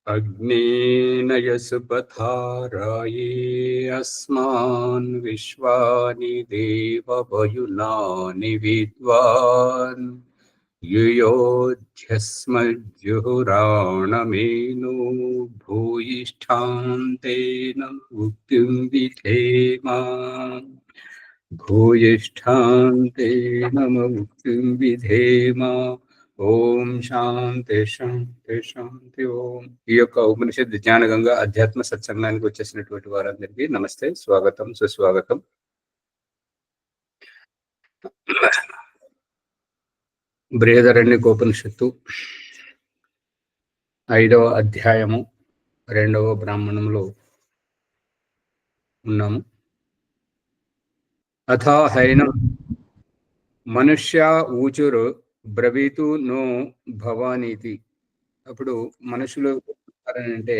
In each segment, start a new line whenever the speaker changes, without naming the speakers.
अग्नेनयसुपथाराये अस्मान् विश्वानि देववयुनानि विद्वान् युयोध्यस्मज्जुहुराणमेनो भूयिष्ठान् तेन मुक्तिं विधेम भूयिष्ठान् तेन मुक्तिं विधेम। ఓం శాంతి శాంతి శాంతి. ఓం. ఈ యొక్క ఉపనిషత్ జ్ఞాన గంగ అధ్యాత్మ సత్సంగానికి వచ్చేసినటువంటి వారందరికీ నమస్తే, స్వాగతం, సుస్వాగతం. బృహదారణ్యకోపనిషత్తు 5వ అధ్యాయము 2వ బ్రాహ్మణంలో ఉన్నాము. అథా హైనం మనుష్య ఊచురు బ్రవీతు నో భవానీతి. అప్పుడు మనుషులు అంటే,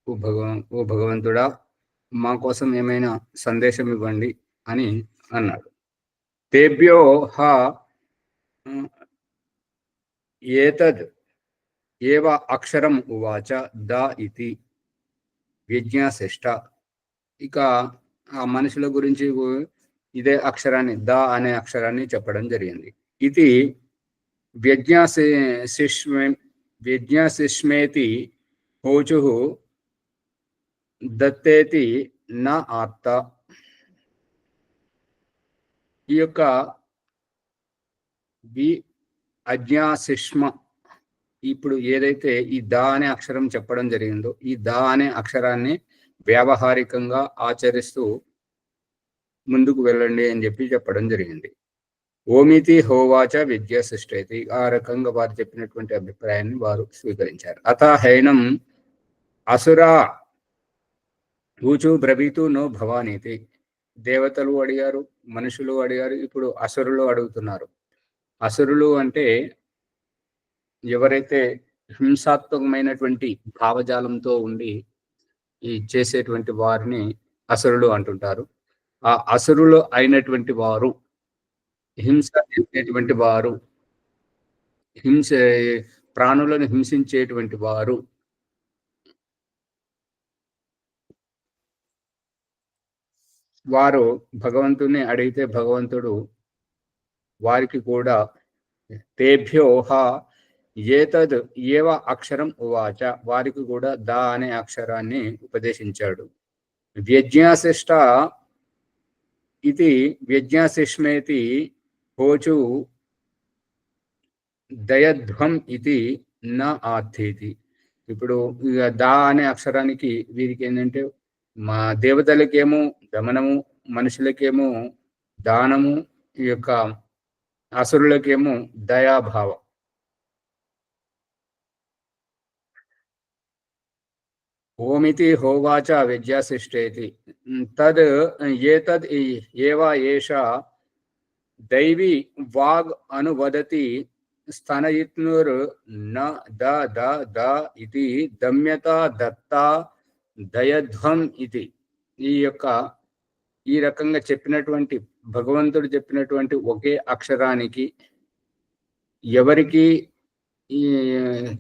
ఓ భగవంతుడా, మా కోసం ఏమైనా సందేశం ఇవ్వండి అని అన్నాడు. తేభ్యో హ ఏతద్ ఏవ అక్షరం ఉవాచ ద ఇతి విజ్ఞాశిష్ట. ఇక ఆ మనుషుల గురించి ఇదే అక్షరాన్ని, ద అనే అక్షరాన్ని చెప్పడం జరిగింది. ఇది వ్యజ్ఞాశిష్మేతి హోచు దత్తేతి నా ఆత్త. ఈ యొక్క అజ్ఞాశిష్మ, ఇప్పుడు ఏదైతే ఈ దా అనే అక్షరం చెప్పడం జరిగిందో, ఈ దా అనే అక్షరాన్ని వ్యావహారికంగా ఆచరిస్తూ ముందుకు వెళ్ళండి అని చెప్పడం జరిగింది. ఓమితి హోవాచ విద్యాశిష్టైతి. ఆ రకంగా వారు చెప్పినటువంటి అభిప్రాయాన్ని వారు స్వీకరించారు. అథ హైనం అసురా ఊచు బ్రవీతు నో భవానీతి. దేవతలు అడిగారు, మనుషులు అడిగారు, ఇప్పుడు అసురులు అడుగుతున్నారు. అసురులు అంటే ఎవరైతే హింసాత్మకమైనటువంటి భావజాలంతో ఉండి ఈ చేసేటువంటి వారిని అసురులు అంటుంటారు. ఆ అసురులు అయినటువంటి వారు, హింస చేసేటువంటి వారు, ప్రాణులను హింసించేటువంటి వారు, వారు భగవంతుని అడిగితే భగవంతుడు వారికి కూడా తేభ్యోహ ఏతద్ ఏవ అక్షరం ఉవాచ, వారికి కూడా దా అనే అక్షరాన్ని ఉపదేశించాడు. వ్యజ్ఞాశిష్ట ఇది వ్యజ్ఞాశిష్మేతి హోచు దయధ్వం ఇది నా ఆర్థేతి. ఇప్పుడు దా అనే అక్షరానికి వీరికి ఏంటంటే, మా దేవతలకేమో దమనము, మనుషులకేమో దానము, ఈ యొక్క అసురులకేమో దయాభావం. ఓమితి హోవాచ విద్యాశిష్టేతి తద్ ఏతద్ ఏవ ఏష దైవీ వాగ్ అనువదతి స్తనయిత్నుర్ న ద ద ద ఇతి దమ్యత దత్త దయధ్వం ఇది. ఈ రకంగా చెప్పినటువంటి భగవంతుడు చెప్పినటువంటి ఒకే అక్షరానికి ఎవరికి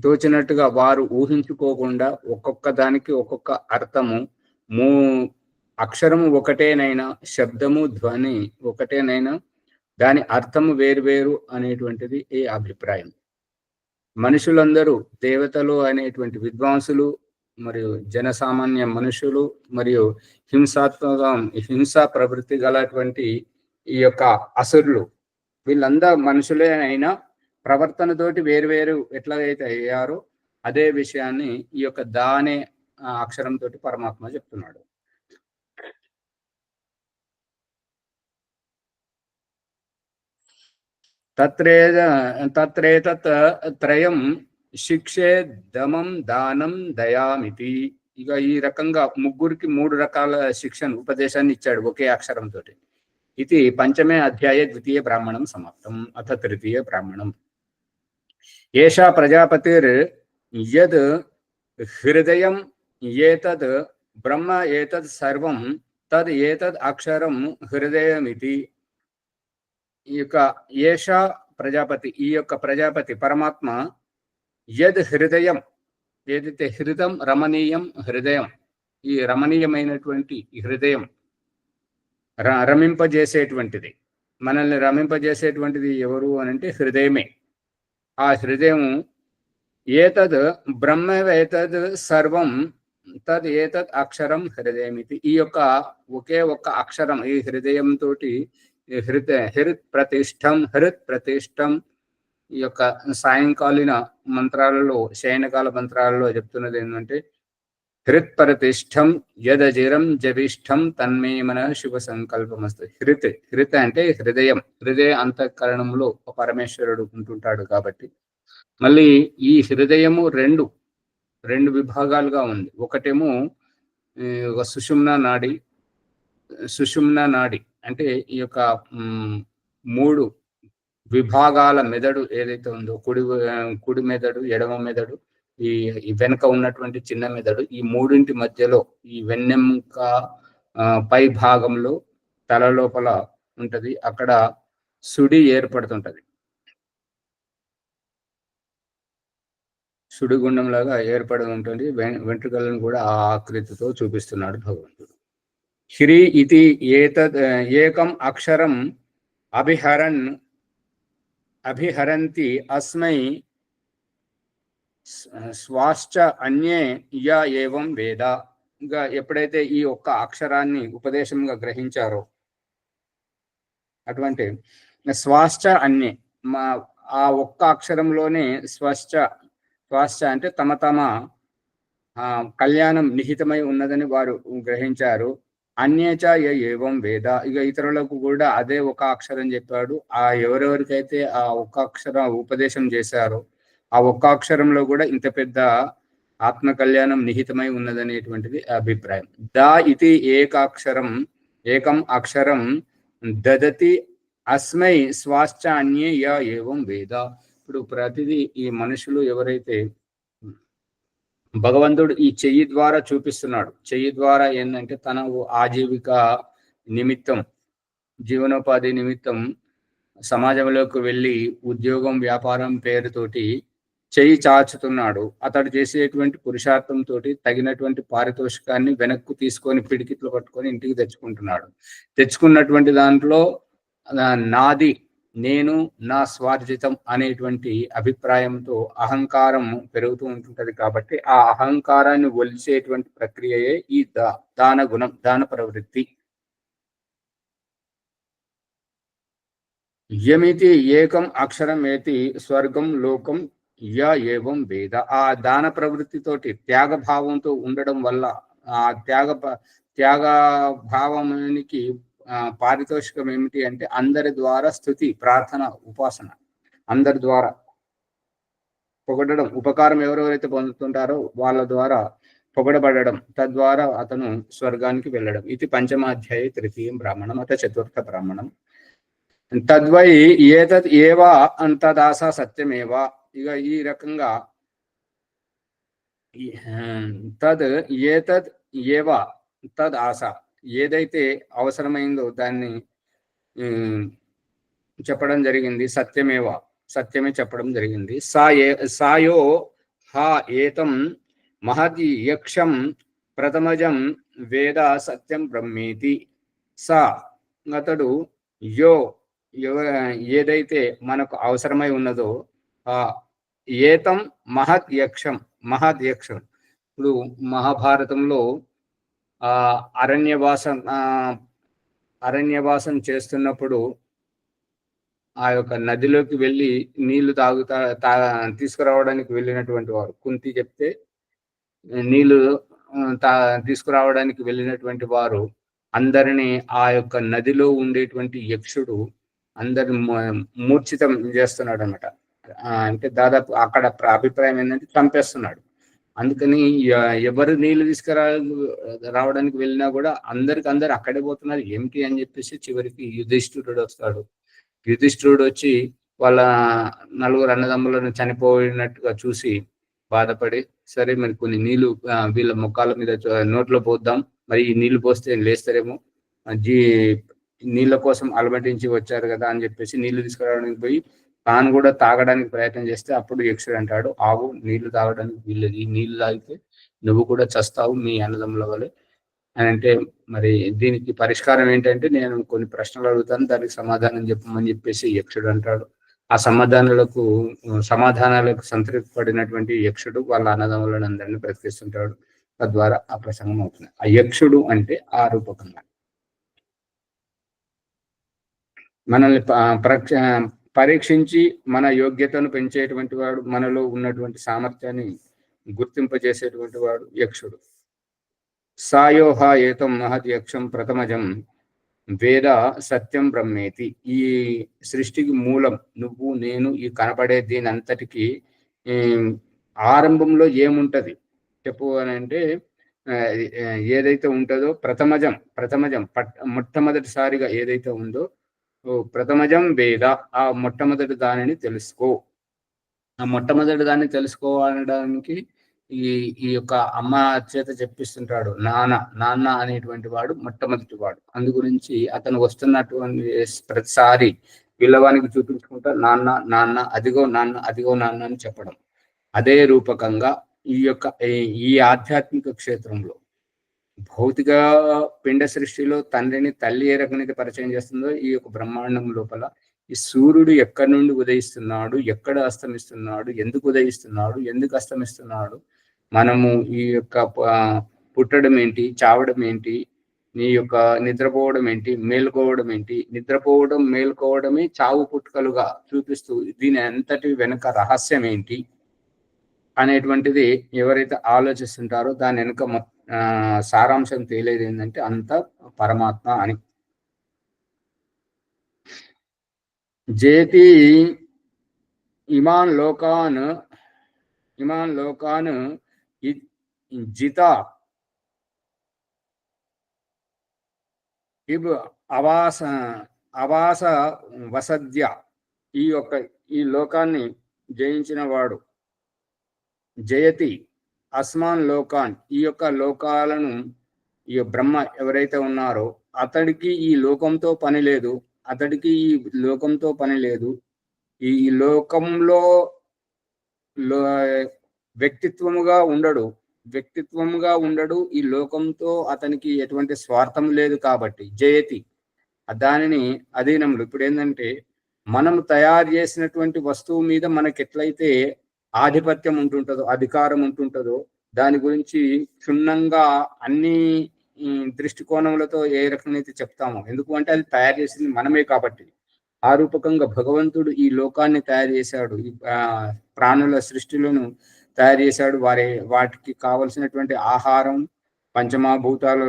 తోచినట్టుగా వారు ఊహించుకోకుండా ఒక్కొక్క దానికి ఒక్కొక్క అర్థము, అక్షరము ఒకటేనైనా, శబ్దము ధ్వని ఒకటేనైనా దాని అర్థము వేరు అనేటువంటిది ఈ అభిప్రాయం. మనుషులందరూ దేవతలు అనేటువంటి విద్వాంసులు మరియు జనసామాన్య మనుషులు మరియు హింసా ప్రవృత్తి గలటువంటి ఈ యొక్క అసురులు, వీళ్ళందరూ మనుషులే అయినా ప్రవర్తనతోటి వేరు ఎట్లాగైతే అయ్యారో అదే విషయాన్ని ఈ యొక్క దా అనే అక్షరంతో పరమాత్మ చెప్తున్నాడు. తత్రేతత్ త్రయం శిక్షే దమం దానం దయామితి. ఇక ఈ రకంగా ముగ్గురికి 3 రకాల శిక్షను, ఉపదేశాన్ని ఇచ్చాడు ఒకే అక్షరంతో. ఇది పంచమే అధ్యాయ 2వ బ్రాహ్మణం సమాప్తం. అథ 3వ బ్రాహ్మణం. ఏషా ప్రజాపతిర్ యద్ హృదయం ఏతద్ బ్రహ్మ ఏతద్ సర్వం తద్ ఏతద్ అక్షరం హృదయమితి. ఈ యొక్క ఏషా ప్రజాపతి, ఈ యొక్క ప్రజాపతి పరమాత్మ యద్ హృదయం, ఏదైతే హృదయం రమణీయం, హృదయం, ఈ రమణీయమైనటువంటి హృదయం రమింపజేసేటువంటిది, మనల్ని రమింపజేసేటువంటిది ఎవరు అని అంటే హృదయమే. ఆ హృదయం ఏతద్ బ్రహ్మవేతద్ సర్వం తద్ ఏతద్ అక్షరం హృదయమితి. ఈ యొక్క ఒకే ఒక్క అక్షరం ఈ హృదయం తోటి హృత్ ప్రతిష్టం ఈ యొక్క సాయంకాలీన మంత్రాలలో, శయనకాల మంత్రాలలో చెప్తున్నది ఏంటంటే హృత్ ప్రతిష్టం యదజిరం జవిష్టం తన్మే మన శుభ సంకల్పమస్తు. హృత్ అంటే హృదయం, హృదయ అంతఃకరణంలో పరమేశ్వరుడు ఉంటుంటాడు కాబట్టి. మళ్ళీ ఈ హృదయము రెండు విభాగాలుగా ఉంది. ఒకటేమో సుషుమ్న నాడి అంటే ఈ యొక్క 3 విభాగాల మెదడు ఏదైతే ఉందో, కుడి మెదడు, ఎడమ మెదడు, ఈ వెనుక ఉన్నటువంటి చిన్న మెదడు, ఈ మూడింటి మధ్యలో ఈ వెన్నెముక పై భాగంలో తల లోపల ఉంటది. అక్కడ సుడి ఏర్పడుతుంటది, సుడిగుండం లాగా ఏర్పడి ఉంటుంది. వెంట్రుకలను కూడా ఆ ఆకృతితో చూపిస్తున్నాడు భగవంతుడు. హ్రీ ఇది ఏకం అక్షరం అభిహరంతి అస్మై స్వాశ్చ అన్యే యా ఏవం వేద. ఇంకా ఎప్పుడైతే ఈ ఒక్క అక్షరాన్ని ఉపదేశంగా గ్రహించారో అటువంటి స్వాశ్చ అన్యే, ఆ ఒక్క అక్షరంలోనే స్వశ్చ అంటే తమ కళ్యాణం నిహితమై ఉన్నదని వారు గ్రహించారు. అన్యేచ ఏవం వేద, ఇక ఇతరులకు కూడా అదే ఒక అక్షరం చెప్పాడు. ఎవరెవరికైతే ఆ ఒక్క అక్షరం ఉపదేశం చేశారో ఆ ఒక్క అక్షరంలో కూడా ఇంత పెద్ద ఆత్మ కళ్యాణం నిహితమై ఉన్నదనేటువంటిది అభిప్రాయం. దా ఇది ఏకం అక్షరం దదతి అస్మై స్వాశ్చ అన్యే యా ఏవం వేద. ఇప్పుడు ప్రతిదీ ఈ మనుషులు ఎవరైతే భగవంతుడు ఈ చెయ్యి ద్వారా చూపిస్తున్నాడు, చెయ్యి ద్వారా ఏంటంటే తన ఆజీవిక నిమిత్తం, జీవనోపాధి నిమిత్తం సమాజంలోకి వెళ్ళి ఉద్యోగం, వ్యాపారం పేరుతోటి చెయ్యి చాచుతున్నాడు. అతడు చేసేటువంటి పురుషార్థంతో తగినటువంటి పారితోషికాన్ని వెనక్కు తీసుకొని పిడికిట్లు పట్టుకొని ఇంటికి తెచ్చుకున్నటువంటి దాంట్లో నాది, నేను, నా స్వార్జితం అనేటువంటి అభిప్రాయంతో అహంకారం పెరుగుతూ ఉంటుంటది. కాబట్టి ఆ అహంకారాన్ని ఒలిచేటువంటి ప్రక్రియయే ఈ దాన గుణం, దాన ప్రవృత్తి. యమితి ఏకం అక్షరం ఏతి స్వర్గం లోకం యా ఏవం వేద. ఆ దాన ప్రవృత్తితోటి త్యాగ భావంతో ఉండడం వల్ల ఆ త్యాగ భావానికి పారితోషికం ఏమిటి అంటే అందరి ద్వారా స్తుతి, ప్రార్థన, ఉపాసన, అందరి ద్వారా పొగడడం. ఉపకారం ఎవరెవరైతే పొందుతుంటారో వాళ్ళ ద్వారా పొగడబడడం, తద్వారా అతను స్వర్గానికి వెళ్ళడం. ఇది పంచమాధ్యాయ తృతీయం బ్రాహ్మణం అత చతుర్థ బ్రాహ్మణం. తద్వై ఏతద్ ఏవా అంతదాస సత్యమేవా. ఇక ఈ రకంగా ఏతద్ ఏవా తద్ ఆశ, ఏదైతే అవసరమైందో దాన్ని చెప్పడం జరిగింది. సత్యమే చెప్పడం జరిగింది. సాయో హా ఏతం మహద్ యక్షం ప్రథమజం వేద సత్యం బ్రహ్మేతి. సా అతడు ఏదైతే మనకు అవసరమై ఉన్నదో ఏతం మహద్ యక్షం. ఇప్పుడు మహాభారతంలో అరణ్యవాసం చేస్తున్నప్పుడు ఆ యొక్క నదిలోకి వెళ్ళి నీళ్లు తీసుకురావడానికి వెళ్ళినటువంటి వారు, కుంతి చెప్తే నీళ్లు తీసుకురావడానికి వెళ్ళినటువంటి వారు అందరినీ ఆ యొక్క నదిలో ఉండేటువంటి యక్షుడు అందరిని మూర్ఛితం చేస్తున్నాడు అన్నమాట. అంటే దాదాపు అక్కడ అభిప్రాయం ఏంటంటే చంపేస్తున్నాడు. అందుకని ఎవరు నీళ్లు రావడానికి వెళ్ళినా కూడా అందరు అక్కడే పోతున్నారు ఏమిటి అని చెప్పేసి చివరికి యుధిష్ఠిరుడు వస్తాడు. యుధిష్ఠిరుడు వచ్చి వాళ్ళ 4 అన్నదమ్ములను చనిపోయినట్టుగా చూసి బాధపడి, సరే మరి కొన్ని నీళ్లు వీళ్ళ ముఖాల మీద నోట్లో పోద్దాం, మరి ఈ నీళ్లు పోస్తే లేస్తారేమో, నీళ్ళ కోసం అలమటించి వచ్చారు కదా అని చెప్పేసి నీళ్లు తీసుకురావడానికి పోయి తాను కూడా తాగడానికి ప్రయత్నం చేస్తే అప్పుడు యక్షుడు అంటాడు, ఆవు నీళ్లు తాగడానికి వీల్లేదు, ఈ నీళ్లు తాగితే నువ్వు కూడా చస్తావు మీ అన్నదమ్ముల వలె అని అంటే, మరి దీనికి పరిష్కారం ఏంటంటే నేను కొన్ని ప్రశ్నలు అడుగుతాను, దానికి సమాధానం చెప్పమని చెప్పేసి యక్షుడు అంటాడు. ఆ సమాధానాలకు సంతృప్తి పడినటువంటి యక్షుడు వాళ్ళ అన్నదమ్ములను అందరినీ బ్రతికిస్తుంటాడు. తద్వారా ఆ ప్రసంగం అవుతుంది. ఆ యక్షుడు అంటే ఆ రూపకంగా మనల్ని పరీక్షించి మన యోగ్యతను పెంచేటువంటి వాడు, మనలో ఉన్నటువంటి సామర్థ్యాన్ని గుర్తింపజేసేటువంటి వాడు యక్షుడు. సాయోహ ఏతం మహద్ యక్షం ప్రథమజం వేద సత్యం బ్రహ్మేతి. ఈ సృష్టికి మూలం నువ్వు నేను, ఈ కనపడే దీని అంతటికి ఆరంభంలో ఏముంటది చెప్పు అని అంటే, ఏదైతే ఉంటుందో ప్రథమజం మొట్టమొదటిసారిగా ఏదైతే ఉందో ప్రథమజం వేద, ఆ మొట్టమొదటి దానిని తెలుసుకో. ఆ మొట్టమొదటి దాన్ని తెలుసుకోవడానికి ఈ యొక్క అమ్మ చేత చెప్పిస్తుంటాడు. నాన్న అనేటువంటి వాడు మొట్టమొదటి వాడు. అందు గురించి అతను వస్తున్నటువంటి ప్రతిసారి పిల్లవానికి చూపించుకుంటా నాన్న నాన్న అదిగో నాన్న అని చెప్పడం. అదే రూపకంగా ఈ ఆధ్యాత్మిక క్షేత్రంలో భౌతిక పిండ సృష్టిలో తండ్రిని తల్లి ఏ రకమైతే పరిచయం చేస్తుందో, ఈ యొక్క బ్రహ్మాండం లోపల ఈ సూర్యుడు ఎక్కడి నుండి ఉదయిస్తున్నాడు, ఎక్కడ అస్తమిస్తున్నాడు, ఎందుకు ఉదయిస్తున్నాడు, ఎందుకు అస్తమిస్తున్నాడు, మనము ఈ యొక్క పుట్టడం ఏంటి, చావడం ఏంటి, నీ యొక్క నిద్రపోవడం ఏంటి, మేలుకోవడం ఏంటి, నిద్రపోవడం మేలుకోవడమే చావు పుట్టుకలుగా చూపిస్తూ దీని అంతటి వెనుక రహస్యం ఏంటి అనేటువంటిది ఎవరైతే ఆలోచిస్తుంటారో దాని వెనుక సారాంశం తేలేది ఏంటంటే అంత పరమాత్మ అని. జేతి ఇమాన్ లోకాన్ జిత ఇబ్ అవాస వసద్య. ఈ లోకాన్ని జయించిన వాడు జయతి అస్మాన్ లోకాన్, ఈ యొక్క లోకాలను, ఈ బ్రహ్మ ఎవరైతే ఉన్నారో అతడికి ఈ లోకంతో పని లేదు, ఈ లోకంలో వ్యక్తిత్వముగా ఉండడు, ఈ లోకంతో అతనికి ఎటువంటి స్వార్థం లేదు కాబట్టి జయతి. దానిని అధీనంలో ఇప్పుడు ఏంటంటే, మనం తయారు చేసినటువంటి వస్తువు మీద మనకి ఎట్లయితే ఆధిపత్యం ఉంటుంటుందో, అధికారం ఉంటుంటుందో, దాని గురించి క్షుణ్ణంగా అన్ని దృష్టికోణములతో ఏ రకమైతే చెప్తామో, ఎందుకు అంటే అది తయారు చేసింది మనమే కాబట్టి. ఆ రూపకంగా భగవంతుడు ఈ లోకాన్ని తయారు చేశాడు, ఈ ప్రాణుల సృష్టిలను తయారు చేశాడు. వాటికి కావలసినటువంటి ఆహారం, పంచమభూతాలు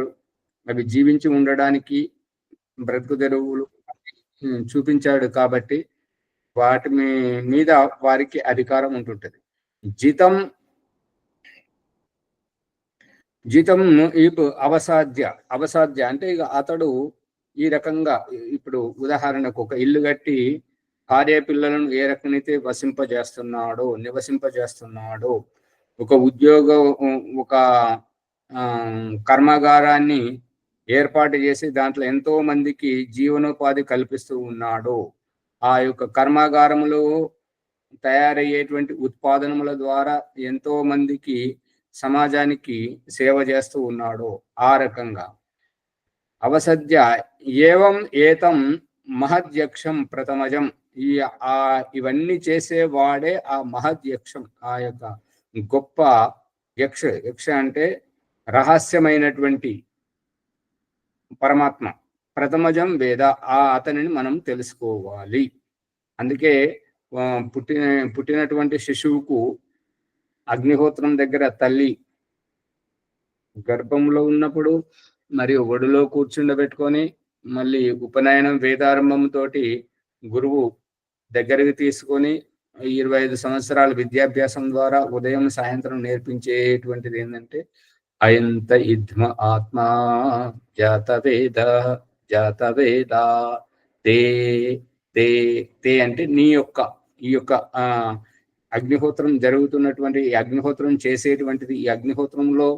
అవి జీవించి ఉండడానికి బ్రతుకు తెరువులు చూపించాడు కాబట్టి వాటి మీద వారికి అధికారం ఉంటుంటది. జితం అవసాధ్య అంటే ఇక అతడు ఈ రకంగా, ఇప్పుడు ఉదాహరణకు ఒక ఇల్లు కట్టి భార్య పిల్లలను ఏ రకమైతే నివసింపజేస్తున్నాడో, ఒక కర్మాగారాన్ని ఏర్పాటు చేసి దాంట్లో ఎంతో మందికి జీవనోపాధి కల్పిస్తూ ఉన్నాడు. ఆ యొక్క కర్మాగారములో తయారయ్యేటువంటి ఉత్పాదనముల ద్వారా ఎంతో మందికి సమాజానికి సేవ చేస్తూ ఉన్నాడు. ఆ రకంగా అవసద్య ఏవం ఏతం మహద్యక్షం ప్రథమజం, ఇవన్నీ చేసేవాడే ఆ మహద్యక్షం, ఆ యొక్క గొప్ప యక్ష అంటే రహస్యమైనటువంటి పరమాత్మ. ప్రథమజం వేద, అతనిని మనం తెలుసుకోవాలి. అందుకే పుట్టినటువంటి శిశువుకు అగ్నిహోత్రం దగ్గర తల్లి గర్భంలో ఉన్నప్పుడు మరియు ఒడిలో కూర్చుండబెట్టుకొని మళ్ళీ ఉపనయనం వేదారంభంతో గురువు దగ్గరికి తీసుకొని 25 సంవత్సరాల విద్యాభ్యాసం ద్వారా ఉదయం సాయంత్రం నేర్పించేటువంటిది ఏంటంటే అయంత ఇద్మ ఆత్మా జాతవేద తే తే తే అంటే ఈ యొక్క అగ్నిహోత్రం జరుగుతున్నటువంటి, ఈ అగ్నిహోత్రం చేసేటువంటిది, ఈ అగ్నిహోత్రంలో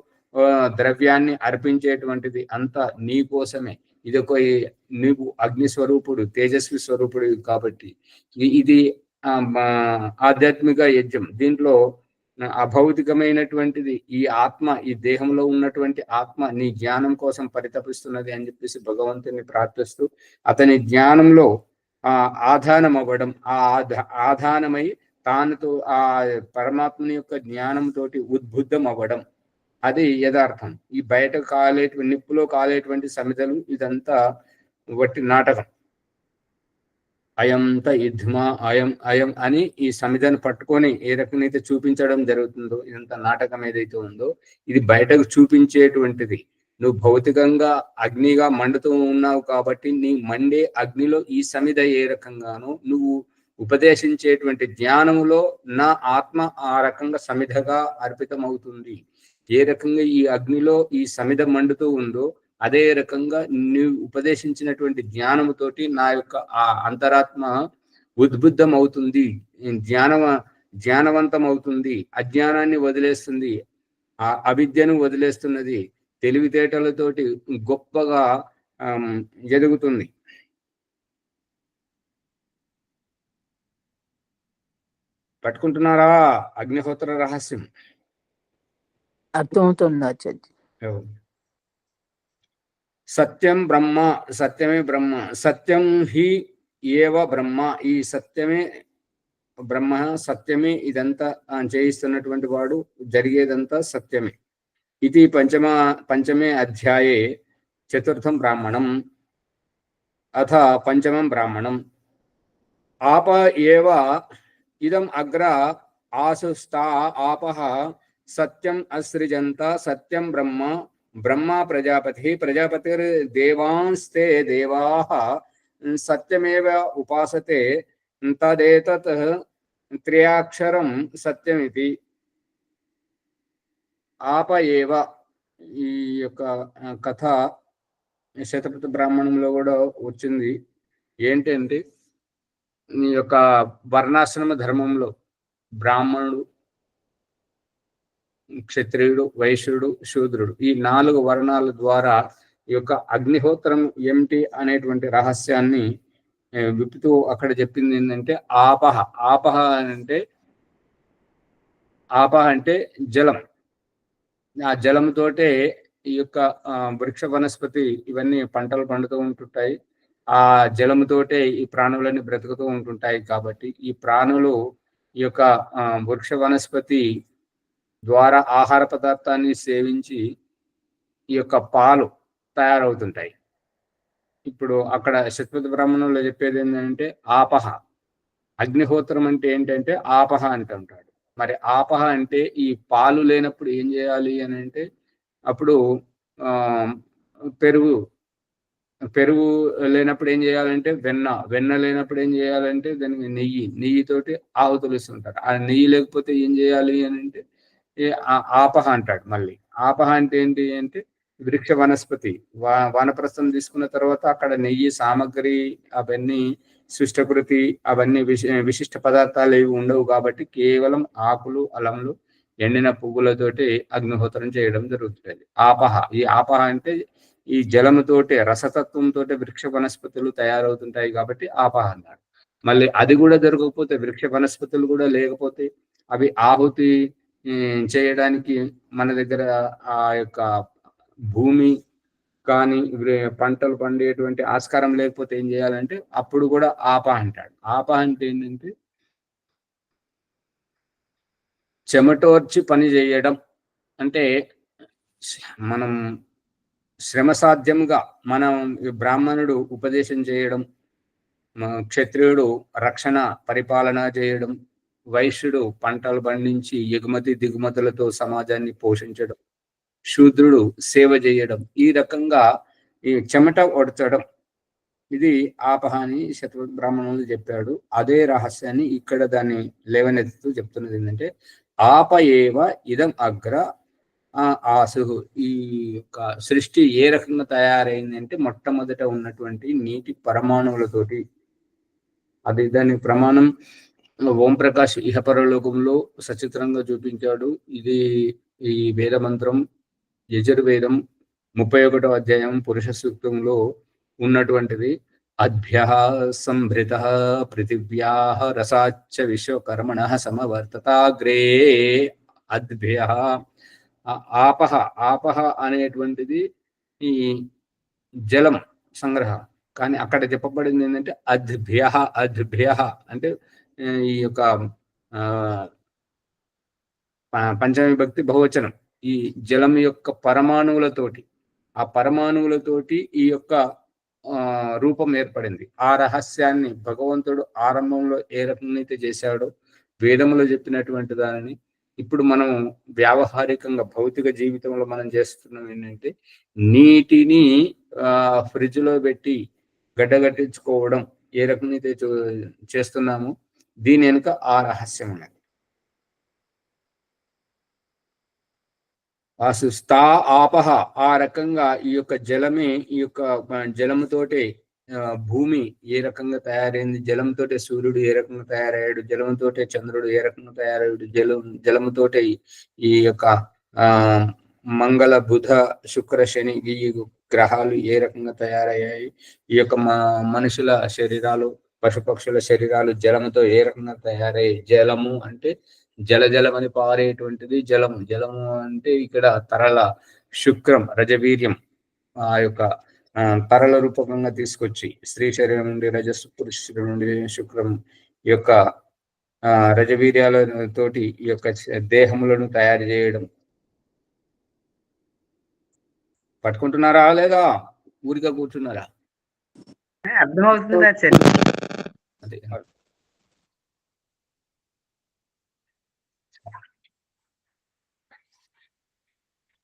ద్రవ్యాన్ని అర్పించేటువంటిది అంతా నీ కోసమే. నీవు అగ్ని స్వరూపుడు, తేజస్వి స్వరూపుడు కాబట్టి ఇది ఆధ్యాత్మిక యజ్ఞం. దీంట్లో అభౌతికమైనటువంటిది ఈ ఆత్మ, ఈ దేహంలో ఉన్నటువంటి ఆత్మ నీ జ్ఞానం కోసం పరితపిస్తున్నది అని చెప్పేసి భగవంతుని ప్రార్థిస్తూ అతని జ్ఞానంలో ఆధానం అవ్వడం, ఆధానమై తానుతో ఆ పరమాత్మని యొక్క జ్ఞానంతో ఉద్బుద్ధం అవ్వడం, అది యథార్థం. ఈ బయట నిప్పులో కాలేటువంటి సమిధలు ఇదంతా వట్టి నాటకం. అయంత యుద్ధమా అయం అయం అని ఈ సమిధను పట్టుకొని ఏ రకంగా చూపించడం జరుగుతుందో, ఇదంతా నాటకం ఏదైతే ఉందో ఇది బయటకు చూపించేటువంటిది. నువ్వు భౌతికంగా అగ్నిగా మండుతూ ఉన్నావు కాబట్టి నీ మండే అగ్నిలో ఈ సమిధ ఏ రకంగానో నువ్వు ఉపదేశించేటువంటి జ్ఞానములో నా ఆత్మ ఆ రకంగా సమిధగా అర్పితమవుతుంది. ఏ రకంగా ఈ అగ్నిలో ఈ సమిధ మండుతూ ఉందో అదే రకంగా నువ్వు ఉపదేశించినటువంటి జ్ఞానముతోటి నా యొక్క ఆ అంతరాత్మ ఉద్బుద్ధం అవుతుంది, జ్ఞానవంతం అవుతుంది, అజ్ఞానాన్ని వదిలేస్తుంది, ఆ అవిద్యను వదిలేస్తున్నది, తెలివితేటలతోటి గొప్పగా ఎదుగుతుంది. పట్టుకుంటున్నారా అగ్నిహోత్ర రహస్యం?
అర్థమవుతుంది.
సత్యం బ్రహ్మ, సత్యమే బ్రహ్మ, సత్యం హి ఏవ బ్రహ్మ, ఈ సత్యమే బ్రహ్మ, సత్యమే ఇదంతా చేయిస్తున్నటువంటి వాడు, జరిగేదంతా సత్యమే. ఇది పంచమే అధ్యాయే చతుర్థం బ్రాహ్మణం అథ పంచమం బ్రాహ్మణం. ఆప ఏవ ఇదం అగ్ర ఆసుస్తా ఆపః సత్యం అసృజంత, సత్యం బ్రహ్మ, బ్రహ్మ ప్రజాపతి, ప్రజాపతిర్దేవాంస్తే దేవాః సత్యమేవ ఉపాసతే తదేతత్ త్రయాక్షరం సత్యమితి. ఆప ఏవ ఈ యొక్క కథ శతపథ బ్రాహ్మణంలో కూడా వచ్చింది. ఏంటంటే ఈ యొక్క వర్ణాశ్రమ ధర్మంలో బ్రాహ్మణుడు, క్షత్రియుడు, వైశ్యుడు, శూద్రుడు, ఈ 4 వర్ణాల ద్వారా ఈ యొక్క అగ్నిహోత్రం ఏమిటి అనేటువంటి రహస్యాన్ని విప్పుతూ అక్కడ చెప్పింది ఏంటంటే ఆపహ. ఆపహ అంటే జలం. ఆ జలంతోటే ఈ యొక్క వృక్ష వనస్పతి ఇవన్నీ పంటలు పండుతూ ఉంటుంటాయి. ఆ జలముతోటే ఈ ప్రాణులన్నీ బ్రతుకుతూ ఉంటుంటాయి. కాబట్టి ఈ ప్రాణులు ఈ యొక్క వృక్ష వనస్పతి ద్వారా ఆహార పదార్థాన్ని సేవించి ఈ యొక్క పాలు తయారవుతుంటాయి. ఇప్పుడు అక్కడ శతపథ బ్రాహ్మణంలో చెప్పేది ఏంటంటే ఆపహ. అగ్నిహోత్రం అంటే ఏంటంటే ఆపహ అంటుంటాడు. మరి ఆపహ అంటే ఈ పాలు లేనప్పుడు ఏం చేయాలి అని అంటే అప్పుడు పెరుగు లేనప్పుడు ఏం చేయాలంటే వెన్న లేనప్పుడు ఏం చేయాలంటే దానికి నెయ్యితోటి ఆవు తొలుస్తుంటారు. ఆ నెయ్యి లేకపోతే ఏం చేయాలి అని అంటే ఆపహ అంటాడు. మళ్ళీ ఆపహ అంటే ఏంటి అంటే వృక్ష వనస్పతి వానప్రస్థం తీసుకున్న తర్వాత అక్కడ నెయ్యి సామగ్రి అవన్నీ సుష్టకృతి అవన్నీ విశిష్ట పదార్థాలు ఏవి ఉండవు. కాబట్టి కేవలం ఆకులు, అలములు, ఎండిన పువ్వులతోటి అగ్నిహోత్రం చేయడం జరుగుతుంది. ఆపహ. ఈ ఆపహ అంటే ఈ జలముతోటే, రసతత్వంతో వృక్ష వనస్పతులు తయారవుతుంటాయి కాబట్టి ఆపహ అన్నారు. మళ్ళీ అది కూడా జరగకపోతే, వృక్ష వనస్పతులు కూడా లేకపోతే, అవి ఆహుతి చేయడానికి మన దగ్గర ఆ యొక్క భూమి కానీ పంటలు పండేటువంటి ఆస్కారం లేకపోతే ఏం చేయాలంటే అప్పుడు కూడా ఆప అంటాడు. ఆప అంటే ఏంటంటే చెమటోర్చి పని చేయడం. అంటే మనం శ్రమ సాధ్యంగా మనం బ్రాహ్మణుడు ఉపదేశం చేయడం, క్షత్రియుడు రక్షణ పరిపాలన చేయడం, వైశ్యుడు పంటలు పండించి ఎగుమతి దిగుమతులతో సమాజాన్ని పోషించడం, శూద్రుడు సేవ చేయడం, ఈ రకంగా ఈ చెమట ఒడచడం, ఇది ఆపహ అని శతపథ బ్రాహ్మణులు చెప్పాడు. అదే రహస్యాన్ని ఇక్కడ దాన్ని లేవనెత్తుతూ చెప్తున్నది ఏంటంటే ఆప ఏవ ఇదం అగ్ర ఆసు. ఈ యొక్క సృష్టి ఏ రకంగా తయారైంది అంటే మొట్టమొదట ఉన్నటువంటి నీటి పరమాణువులతోటి. అది దాని ప్రమాణం ఓం ప్రకాష్ ఇహపరలోకంలో సచిత్రంగా చూపించాడు. ఇది ఈ వేద మంత్రం యజుర్వేదం 31వ అధ్యాయం పురుష సూక్తంలో ఉన్నటువంటిది. అద్భ్యః సంభృతః పృథివ్యాః రసాచ్చ విశ్వకర్మణః సమవర్తతాగ్రే. అద్భ్యః ఆపహ. ఆపహ అనేటువంటిది ఈ జలం సంగ్రహ. కానీ అక్కడ చెప్పబడింది ఏంటంటే అద్భ్యః. అద్భ్యః అంటే ఈ యొక్క పంచమ విభక్తి బహువచనం. ఈ జలం యొక్క పరమాణువులతోటి, ఆ పరమాణువులతోటి ఈ యొక్క రూపం ఏర్పడింది. ఆ రహస్యాన్ని భగవంతుడు ఆరంభంలో ఏ రకంగా అయితే చేశాడో, వేదములో చెప్పినటువంటి దానిని ఇప్పుడు మనం వ్యావహారికంగా భౌతిక జీవితంలో మనం చేస్తున్నాం ఏంటంటే, నీటిని ఫ్రిడ్జ్ లో పెట్టి గడ్డగట్టించుకోవడం ఏ రకంగా అయితే చేస్తున్నామో దీని వెనుక ఆ రహస్యం ఉన్నది. స్థా ఆపహ, ఆ రకంగా ఈ యొక్క జలమే, ఈ యొక్క జలముతోటే భూమి ఏ రకంగా తయారైంది, జలంతోటే సూర్యుడు ఏ రకంగా తయారయ్యాడు, జలముతోటే చంద్రుడు ఏ రకంగా తయారయ్యాడు, జలముతోటే ఈ యొక్క మంగళ బుధ శుక్ర శని ఈ గ్రహాలు ఏ రకంగా తయారయ్యాయి, ఈ యొక్క మనుషుల శరీరాలు పశుపక్షుల శరీరాలు జలముతో ఏ రకంగా తయారయ్యాయి. జలము అంటే జలజలమని పారేటువంటిది జలము. జలము అంటే ఇక్కడ తరల శుక్రం రజవీర్యం ఆ యొక్క తరల రూపకంగా తీసుకొచ్చి స్త్రీ శరీరం నుండి రజస్సు, పురుషుడు నుండి శుక్రం యొక్క రజవీర్యాల తోటి ఈ యొక్క దేహములను తయారు చేయడం. పట్టుకుంటున్నారా లేదా ఊరిగా కూర్చున్నారా?
అర్థమవుతుందా?
అదే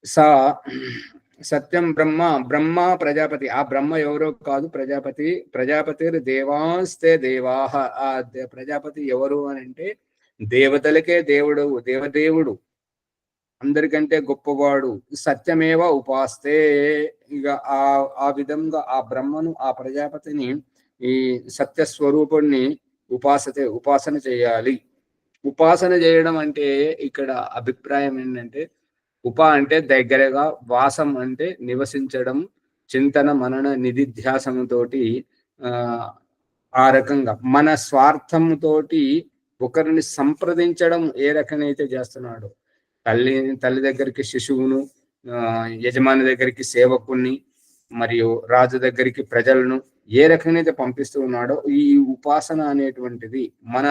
సా సత్యం బ్రహ్మ. బ్రహ్మ ప్రజాపతి. ఆ బ్రహ్మ ఎవరో కాదు, ప్రజాపతి. ప్రజాపతి దేవాస్తే దేవాహ. ఆ ప్రజాపతి ఎవరు అని అంటే దేవతలకే దేవుడు, దేవదేవుడు, అందరికంటే గొప్పవాడు. సత్యమేవ ఉపాస్తే. ఇక ఆ విధంగా ఆ బ్రహ్మను, ఆ ప్రజాపతిని, ఈ సత్య స్వరూపుణ్ణి ఉపాసన చేయాలి. ఉపాసన చేయడం అంటే ఇక్కడ అభిప్రాయం ఏంటంటే, ఉప అంటే దగ్గరగా, వాసం అంటే నివసించడం, చింతన మనన నిధిధ్యాసముతోటి ఆ రకంగా మన స్వార్థంతోటి ఒకరిని సంప్రదించడం ఏ రకమైతే చేస్తున్నాడు. తల్లి దగ్గరికి శిశువును, యజమాని దగ్గరికి సేవకుణ్ణి, మరియు రాజు దగ్గరికి ప్రజలను ఏ రకంగా పంపిస్తూ ఉన్నాడో ఈ ఉపాసన అనేటువంటిది మన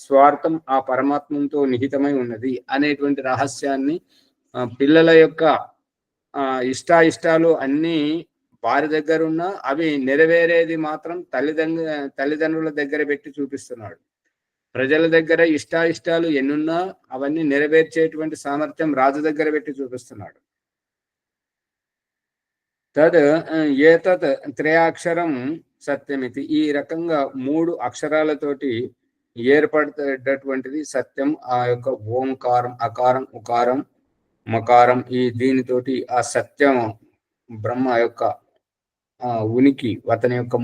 స్వార్థం ఆ పరమాత్మంతో నిహితమై ఉన్నది అనేటువంటి రహస్యాన్ని పిల్లల యొక్క ఇష్టాలు అన్నీ వారి దగ్గర ఉన్న అవి నెరవేరేది మాత్రం తల్లిదండ్రుల దగ్గర పెట్టి చూపిస్తున్నాడు. ప్రజల దగ్గర ఇష్టాలు ఎన్నున్నా అవన్నీ నెరవేర్చేటువంటి సామర్థ్యం రాజు దగ్గర పెట్టి చూపిస్తున్నాడు. ఏతత్ త్రయాక్షరం సత్యమితి. ఈ రకంగా 3 అక్షరాలతోటి ఏర్పడేటటువంటిది సత్యం. ఆ యొక్క ఓంకారం, అకారం, ఉకారం, మకారం, ఈ దీనితోటి ఆ సత్యం బ్రహ్మ యొక్క ఉనికి, అతని యొక్క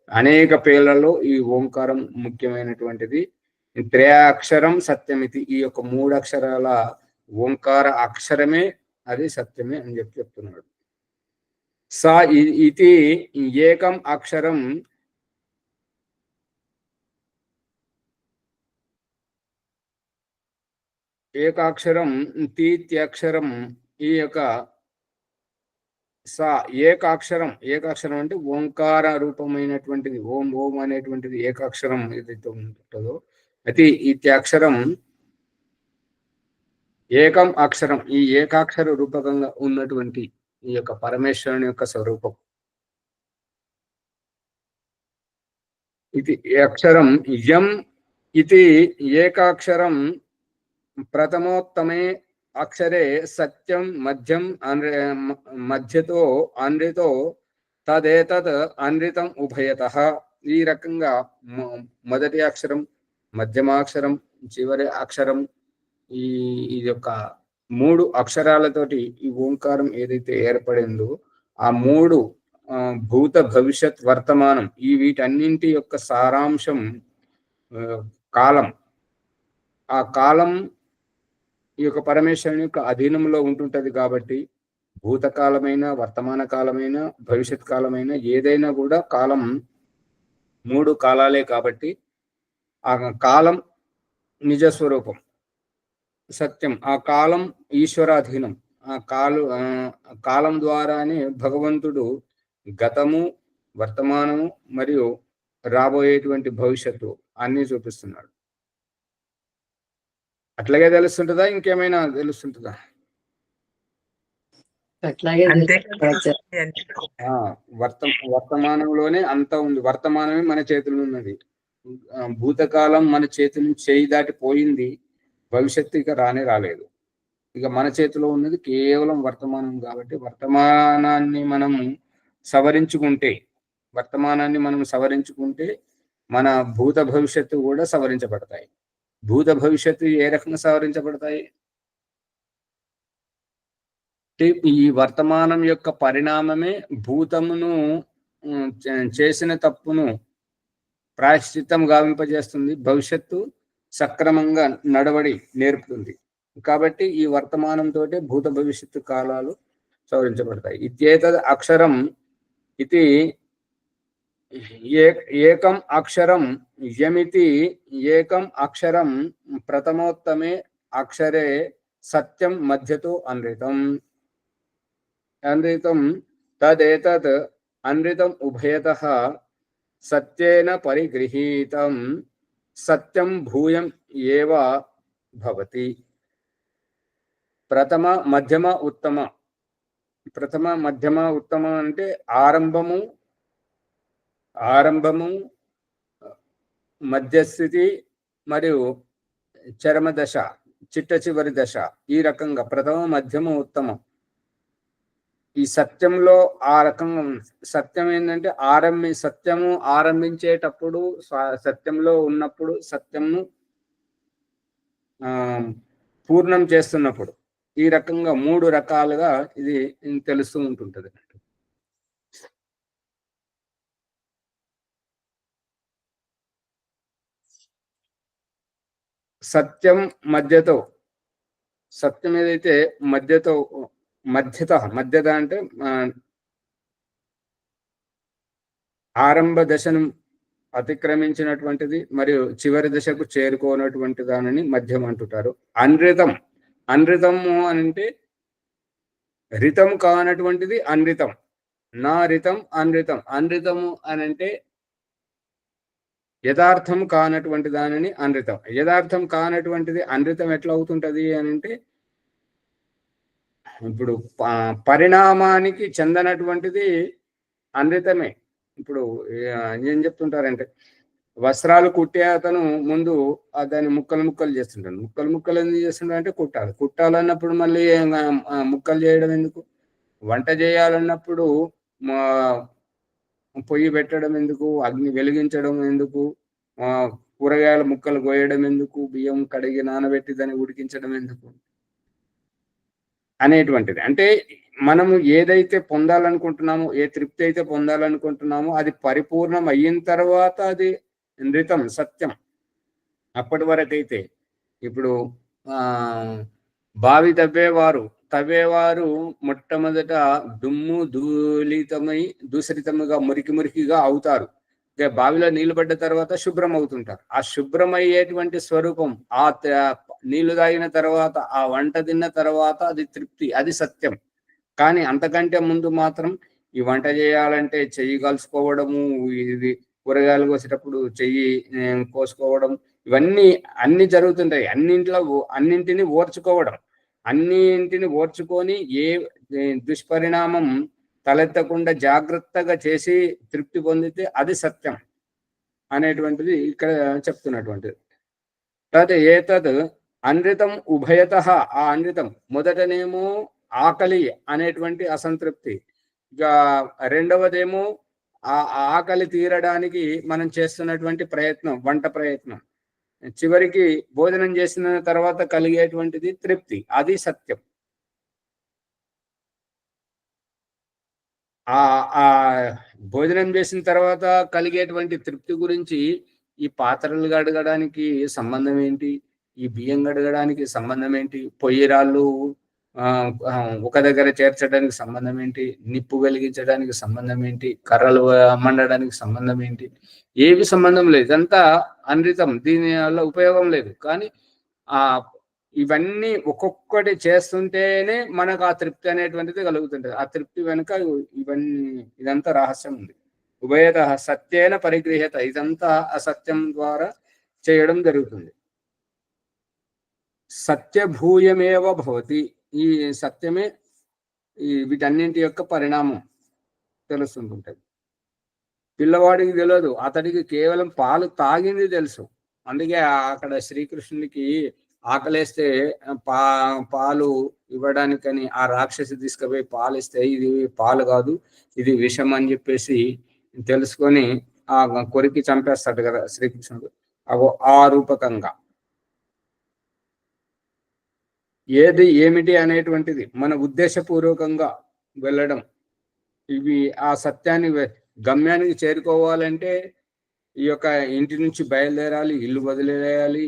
అనేక పేర్లలో ఈ ఓంకారం ముఖ్యమైనటువంటిది. త్రయాక్షరం సత్యమితి. ఈ యొక్క 3 అక్షరాల ఓంకార అక్షరమే అది సత్యమే అని చెప్తున్నాడు. సా ఇది ఏకం అక్షరం ఏకాక్షరం తీత్యక్షరం. ఈ యొక్క సా ఏకాక్షరం అంటే ఓంకార రూపమైనటువంటిది. ఓం ఓం అనేటువంటిది ఏకాక్షరం ఏదైతే ఉంటుందో అది ఇత్యక్షరం ఏకం అక్షరం. ఈ ఏకాక్షర రూపకంగా ఉన్నటువంటి ఈ యొక్క పరమేశ్వరుని యొక్క స్వరూపం. ఇది అక్షరం యం ఇది ఏకాక్షరం ప్రథమోత్తమే అక్షరే సత్యం మధ్యం మధ్యతో అన్రితో తదేతత్ అన్రితం ఉభయతః. ఈ రకంగా మొదటి అక్షరం, మధ్యమాక్షరం, చివరి అక్షరం, ఈ యొక్క 3 అక్షరాలతోటి ఈ ఓంకారం ఏదైతే ఏర్పడిందో ఆ 3 భూత భవిష్యత్ వర్తమానం ఈ వీటన్నింటి యొక్క సారాంశం కాలం. ఆ కాలం ఈ యొక్క పరమేశ్వరుని యొక్క అధీనంలో ఉంటుంటది కాబట్టి భూతకాలమైన, వర్తమాన కాలమైన, భవిష్యత్ కాలమైన ఏదైనా కూడా కాలం మూడు కాలాలే కాబట్టి ఆ కాలం నిజ స్వరూపం సత్యం, ఆ కాలం ఈశ్వరాధీనం. ఆ కాలం ద్వారానే భగవంతుడు గతము, వర్తమానము మరియు రాబోయేటువంటి భవిష్యత్తు అన్ని చూపిస్తున్నాడు. అట్లాగే తెలుస్తుంటుందా, ఇంకేమైనా తెలుస్తుంటుందా?
అట్లాగే
అంతే
వర్తమానంలోనే అంతా ఉంది. వర్తమానమే మన చేతిలో ఉన్నది. భూతకాలం మన చేతిని చేయి దాటి పోయింది, భవిష్యత్తు ఇక రాలేదు. ఇక మన చేతిలో ఉన్నది కేవలం వర్తమానం. కాబట్టి వర్తమానాన్ని మనం సవరించుకుంటే మన భూత భవిష్యత్తు కూడా సవరించబడతాయి. భూత భవిష్యత్తు ఏ రకంగా సవరించబడతాయి? ఈ వర్తమానం యొక్క పరిణామమే భూతమును చేసిన తప్పును ప్రాయశ్చిత్తం గావింపజేస్తుంది, భవిష్యత్తు సక్రమంగా నడవడి నేర్పుతుంది. కాబట్టి ఈ వర్తమానంతో భూత భవిష్యత్తు కాలాలు సవరించబడతాయి. ఇత్యేతద్ అక్షరం ఇది ఏకం అక్షరం యమితి ఏకం అక్షరం ప్రథమోత్తమే అక్షరే సత్యం మధ్యతో అన్రితం తదేతత్ అన్రితం ఉభయతః సత్యేన పరిగృహీతం సత్యం భూయం ఏవ భవతి. ప్రథమ మధ్యమ ఉత్తమ అంటే ఆరంభము మధ్యస్థితి మరియు చరమ దశ, చిట్ట చివరి దశ. ఈ రకంగా ప్రథమ మధ్యమ ఉత్తమం. ఈ సత్యంలో ఆ రకంగా సత్యం ఏంటంటే సత్యము ఆరంభించేటప్పుడు, సత్యంలో ఉన్నప్పుడు, సత్యము పూర్ణం చేస్తున్నప్పుడు, ఈ రకంగా మూడు రకాలుగా ఇది తెలుస్తూ ఉంటుంటది. సత్యం ఏదైతే మధ్యత అంటే ఆరంభ దశను అతిక్రమించినటువంటిది మరియు చివరి దశకు చేరుకోనటువంటి దానిని మధ్యం అంటుంటారు. అన్రితము అంటే రితం కానటువంటిది అన్రితం. నా రితం అన్రితం. అన్రితము అనంటే యథార్థం కానటువంటి దానిని అన్రితం. యథార్థం కానటువంటిది అన్రితం ఎట్లా అవుతుంటది అని అంటే, ఇప్పుడు పరిణామానికి చెందనటువంటిది అన్రితమే. ఇప్పుడు ఏం చెప్తుంటారంటే, వస్త్రాలు కుట్టే అతను ముందు దాన్ని ముక్కలు చేస్తుంటాడు. ముక్కలు ఎందుకు చేస్తుంటాడు అంటే కుట్టాలన్నప్పుడు మళ్ళీ ముక్కలు చేయడం ఎందుకు? వంట చేయాలన్నప్పుడు పొయ్యి పెట్టడం ఎందుకు? అగ్ని వెలిగించడం ఎందుకు? కూరగాయల ముక్కలు కోయడం ఎందుకు? బియ్యం కడిగి నానబెట్టి దాన్ని ఉడికించడం ఎందుకు అనేటువంటిది. అంటే మనము ఏదైతే పొందాలనుకుంటున్నామో, ఏ తృప్తి అయితే పొందాలనుకుంటున్నామో అది పరిపూర్ణం అయిన తర్వాత అది నృతం సత్యం. అప్పటి వరకైతే ఇప్పుడు బావి తవ్వేవారు మొట్టమొదట దుమ్ము దూషితముగా మురికిగా అవుతారు. బావిలో నీళ్లు పడ్డ తర్వాత శుభ్రం అవుతుంటారు. ఆ శుభ్రమయ్యేటువంటి స్వరూపం ఆ నీళ్లు తాగిన తర్వాత, ఆ వంట తిన్న తర్వాత అది తృప్తి, అది సత్యం. కానీ అంతకంటే ముందు మాత్రం ఈ వంట చేయాలంటే చెయ్యి కలుసుకోవడము, ఇది కూరగాయలు కోసేటప్పుడు చెయ్యి కోసుకోవడం, ఇవన్నీ అన్ని జరుగుతుంటాయి. అన్నింటిని ఓర్చుకొని ఏ దుష్పరిణామం తలెత్తకుండా జాగ్రత్తగా చేసి తృప్తి పొందితే అది సత్యం అనేటువంటిది ఇక్కడ చెప్తున్నటువంటిది. ఏతద్ అన్రితం ఉభయతః. ఆ అన్రితం మొదటనేమో ఆకలి అనేటువంటి అసంతృప్తి, ఇక రెండవదేమో ఆ ఆకలి తీరడానికి మనం చేస్తున్నటువంటి ప్రయత్నం, వంట ప్రయత్నం, చివరికి భోజనం చేసిన తర్వాత కలిగేటువంటిది తృప్తి, అది సత్యం. ఆ భోజనం చేసిన తర్వాత కలిగేటువంటి తృప్తి గురించి ఈ పాత్రలు కడగడానికి సంబంధం ఏంటి? ఈ బియ్యం కడగడానికి సంబంధం ఏంటి? పొయ్యి రాళ్ళు ఒక దగ్గర చేర్చడానికి సంబంధం ఏంటి, నిప్పు వెలిగించడానికి సంబంధం ఏంటి, కర్రలు మండడానికి సంబంధం ఏంటి, ఏవి సంబంధం లేదు. ఇదంతా అన్రితం, దీని వల్ల ఉపయోగం లేదు. కానీ ఆ ఇవన్నీ ఒక్కొక్కటి చేస్తుంటేనే మనకు ఆ తృప్తి అనేటువంటిది కలుగుతుంటది. ఆ తృప్తి వెనుక ఇవన్నీ ఇదంతా రహస్యం ఉంది. ఉభయత సత్యేన పరిగృహ్యత, ఇదంతా అసత్యం ద్వారా చేయడం జరుగుతుంది. సత్యభూయమేవ భవతి, ఈ సత్యమే ఈ వీటన్నింటి యొక్క పరిణామం తెలుస్తుంటుంది. పిల్లవాడికి తెలియదు, అతడికి కేవలం పాలు తాగింది తెలుసు. అందుకే అక్కడ శ్రీకృష్ణునికి ఆకలేస్తే పాలు ఇవ్వడానికని ఆ రాక్షసి తీసుకుపోయి పాలు ఇస్తే ఇది పాలు కాదు, ఇది విషం అని చెప్పేసి తెలుసుకొని ఆ కొరికి చంపేస్తాడు కదా శ్రీకృష్ణుడు. ఆ రూపకంగా ఏది ఏమిటి అనేటువంటిది మన ఉద్దేశపూర్వకంగా వెళ్ళడం, ఇవి ఆ సత్యాన్ని గమ్యానికి చేరుకోవాలంటే ఈ యొక్క ఇంటి నుంచి బయలుదేరాలి, ఇల్లు వదిలేయాలి,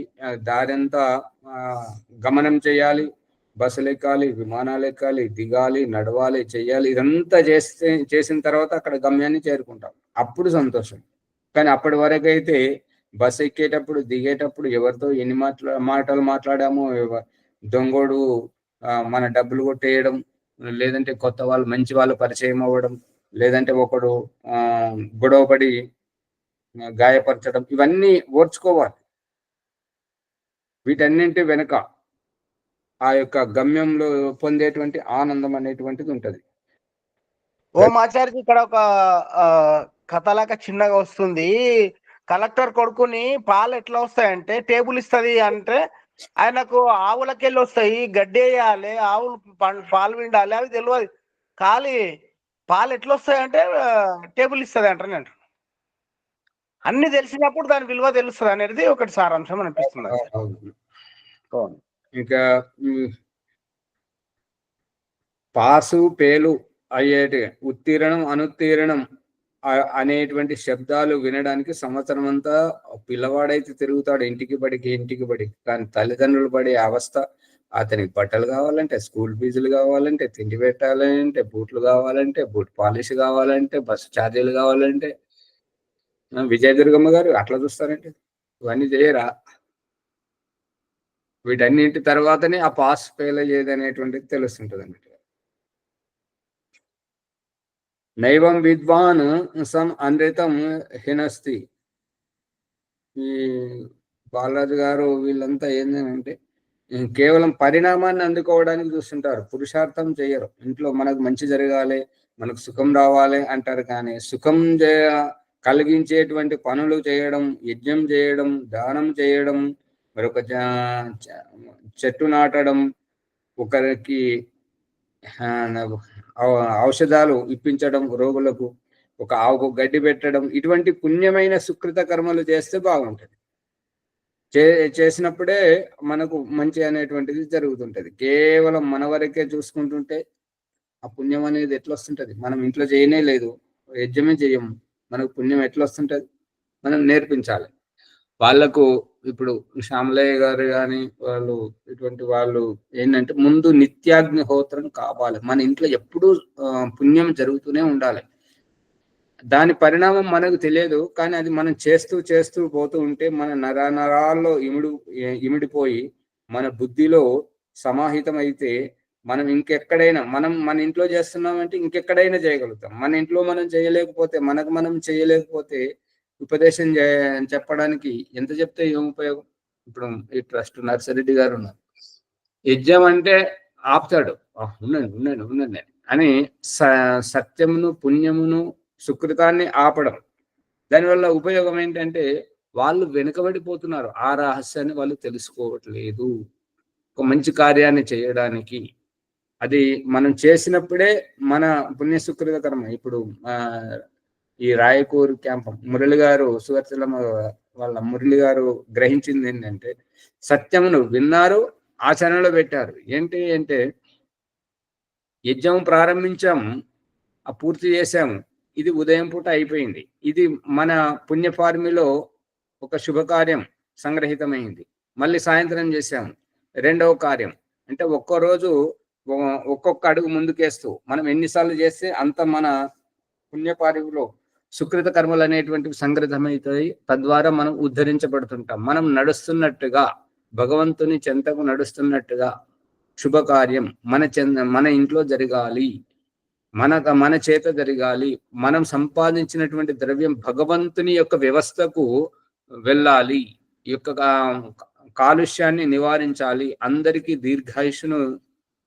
దారంతా గమనం చేయాలి, బస్సులు ఎక్కాలి, విమానాలు ఎక్కాలి, దిగాలి, నడవాలి, చెయ్యాలి. ఇదంతా చేసిన తర్వాత అక్కడ గమ్యాన్ని చేరుకుంటాం, అప్పుడు సంతోషం. కానీ అప్పటి వరకు అయితే బస్సు ఎక్కేటప్పుడు దిగేటప్పుడు ఎవరితో ఎన్ని మాటలు మాట్లాడామో, దొంగోడు మన డబ్బులు కొట్టేయడం, లేదంటే కొత్త వాళ్ళు మంచి వాళ్ళు పరిచయం అవ్వడం, లేదంటే ఒకడు గొడవపడి గాయపరచడం, ఇవన్నీ ఓర్చుకోవాలి. వీటన్నింటి వెనుక ఆ యొక్క గమ్యంలో పొందేటువంటి ఆనందం అనేటువంటిది ఉంటది.
ఓం ఆచార్య, ఇక్కడ ఒక కథలాగా చిన్నగా వస్తుంది. కలెక్టర్ కొడుకుని పాలు ఎట్లా వస్తాయంటే, టేబుల్ ఇస్తుంది అంటే ఆయనకు ఆవులకెళ్ళి వస్తాయి, గడ్డి వేయాలి, ఆవులు పాలు విండాలి, అవి తెలియదు. ఖాళీ పాలు ఎట్లా వస్తాయంటే టేబుల్ ఇస్తుంది అంటారు. నేను అన్ని తెలిసినప్పుడు దాని విలువ తెలుస్తుంది అనేది ఒకటి సారాంశం అనిపిస్తుంది.
ఇంకా పాసు పేలు అయ్యేటి ఉత్తీర్ణం అనుత్తీర్ణం అనేటువంటి శబ్దాలు వినడానికి సంవత్సరం అంతా పిల్లవాడైతే తిరుగుతాడు ఇంటికి బడికి. కానీ తల్లిదండ్రులు పడే అవస్థ, అతనికి బట్టలు కావాలంటే, స్కూల్ ఫీజులు కావాలంటే, తిండి పెట్టాలంటే, బూట్లు కావాలంటే, బూట్ పాలిష్ కావాలంటే, బస్సు ఛార్జీలు కావాలంటే, విజయదుర్గమ్మ గారు అట్లా చూస్తారంటే ఇవన్నీ చేయరా? వీటన్నింటి తర్వాతనే ఆ పాస్ ఫెయిల్ అయ్యేది అనేటువంటిది తెలుస్తుంటది అన్నట్టు. నైవం విద్వాన్ సం అనృతం హినస్తి. ఈ బాలరాజు గారు వీళ్ళంతా ఏంటంటే కేవలం పరిణామాన్ని అందుకోవడానికి చూస్తుంటారు, పురుషార్థం చేయరు. ఇంట్లో మనకు మంచి జరగాలి, మనకు సుఖం రావాలి అంటారు. కానీ సుఖం కలిగించేటువంటి పనులు చేయడం, యజ్ఞం చేయడం, దానం చేయడం, మరొక చెట్టు నాటడం, ఒకరికి ఔషధాలు ఇప్పించడం, రోగులకు ఒక ఆవుకు గడ్డి పెట్టడం, ఇటువంటి పుణ్యమైన సుకృత కర్మలు చేస్తే బాగుంటుంది. చేసినప్పుడే మనకు మంచి అనేటువంటిది జరుగుతుంటది. కేవలం మన వరకే చూసుకుంటుంటే ఆ పుణ్యం అనేది ఎట్లా వస్తుంటది? మనం ఇంట్లో చేయనే లేదు, యజ్ఞమే చేయము, మనకు పుణ్యం ఎట్లా వస్తుంటది? మనం నేర్పించాలి వాళ్ళకు. ఇప్పుడు శ్యామలయ్య గారు కానీ వాళ్ళు ఇటువంటి వాళ్ళు ఏంటంటే ముందు నిత్యాగ్నిహోత్రం కావాలి. మన ఇంట్లో ఎప్పుడూ పుణ్యం జరుగుతూనే ఉండాలి. దాని పరిణామం మనకు తెలియదు, కానీ అది మనం చేస్తూ పోతూ ఉంటే మన నరాల్లో ఇమిడిపోయి మన బుద్ధిలో సమాహితం అయితే మనం ఇంకెక్కడైనా, మన ఇంట్లో చేస్తున్నామంటే ఇంకెక్కడైనా చేయగలుగుతాం. మన ఇంట్లో మనం చేయలేకపోతే, మనం చేయలేకపోతే ఉపదేశం చెప్పడానికి ఎంత చెప్తే ఏం ఉపయోగం? ఇప్పుడు ఈ ట్రస్ట్ నర్సిరెడ్డి గారు ఉన్నారు, యజ్ఞం అంటే ఆపుతాడు, ఉండండి అని సత్యమును, పుణ్యమును, సుకృతాన్ని ఆపడం. దానివల్ల ఉపయోగం ఏంటంటే వాళ్ళు వెనుకబడిపోతున్నారు, ఆ రహస్యాన్ని వాళ్ళు తెలుసుకోవట్లేదు. ఒక మంచి కార్యాన్ని చేయడానికి అది మనం చేసినప్పుడే మన పుణ్య సుకృత కర్మ. ఇప్పుడు ఈ రాయకూరు క్యాంప్ మురళి గారు, సువర్చలమ్మ వాళ్ళ మురళి గారు గ్రహించింది ఏంటంటే సత్యమును విన్నారు, ఆచరణలో పెట్టారు. ఏంటి అంటే యజ్ఞం ప్రారంభించాము, పూర్తి చేశాము, ఇది ఉదయం పూట అయిపోయింది. ఇది మన పుణ్యఫార్మిలో ఒక శుభకార్యం సంగ్రహితమైంది. మళ్ళీ సాయంత్రం చేశాము రెండవ కార్యం. అంటే ఒక్కరోజు ఒక్కొక్క అడుగు ముందుకేస్తూ మనం ఎన్నిసార్లు చేస్తే అంత మన పుణ్యపారిలో సుకృత కర్మలు అనేటువంటివి సంగ్రహమవుతాయి. తద్వారా మనం ఉద్ధరించబడుతుంటాం. మనం నడుస్తున్నట్టుగా భగవంతుని చెంతకు నడుస్తున్నట్టుగా శుభకార్యం మన ఇంట్లో జరగాలి, మన చేత జరగాలి. మనం సంపాదించినటువంటి ద్రవ్యం భగవంతుని యొక్క వ్యవస్థకు వెళ్ళాలి, ఈ యొక్క కాలుష్యాన్ని నివారించాలి, అందరికీ దీర్ఘాయుషును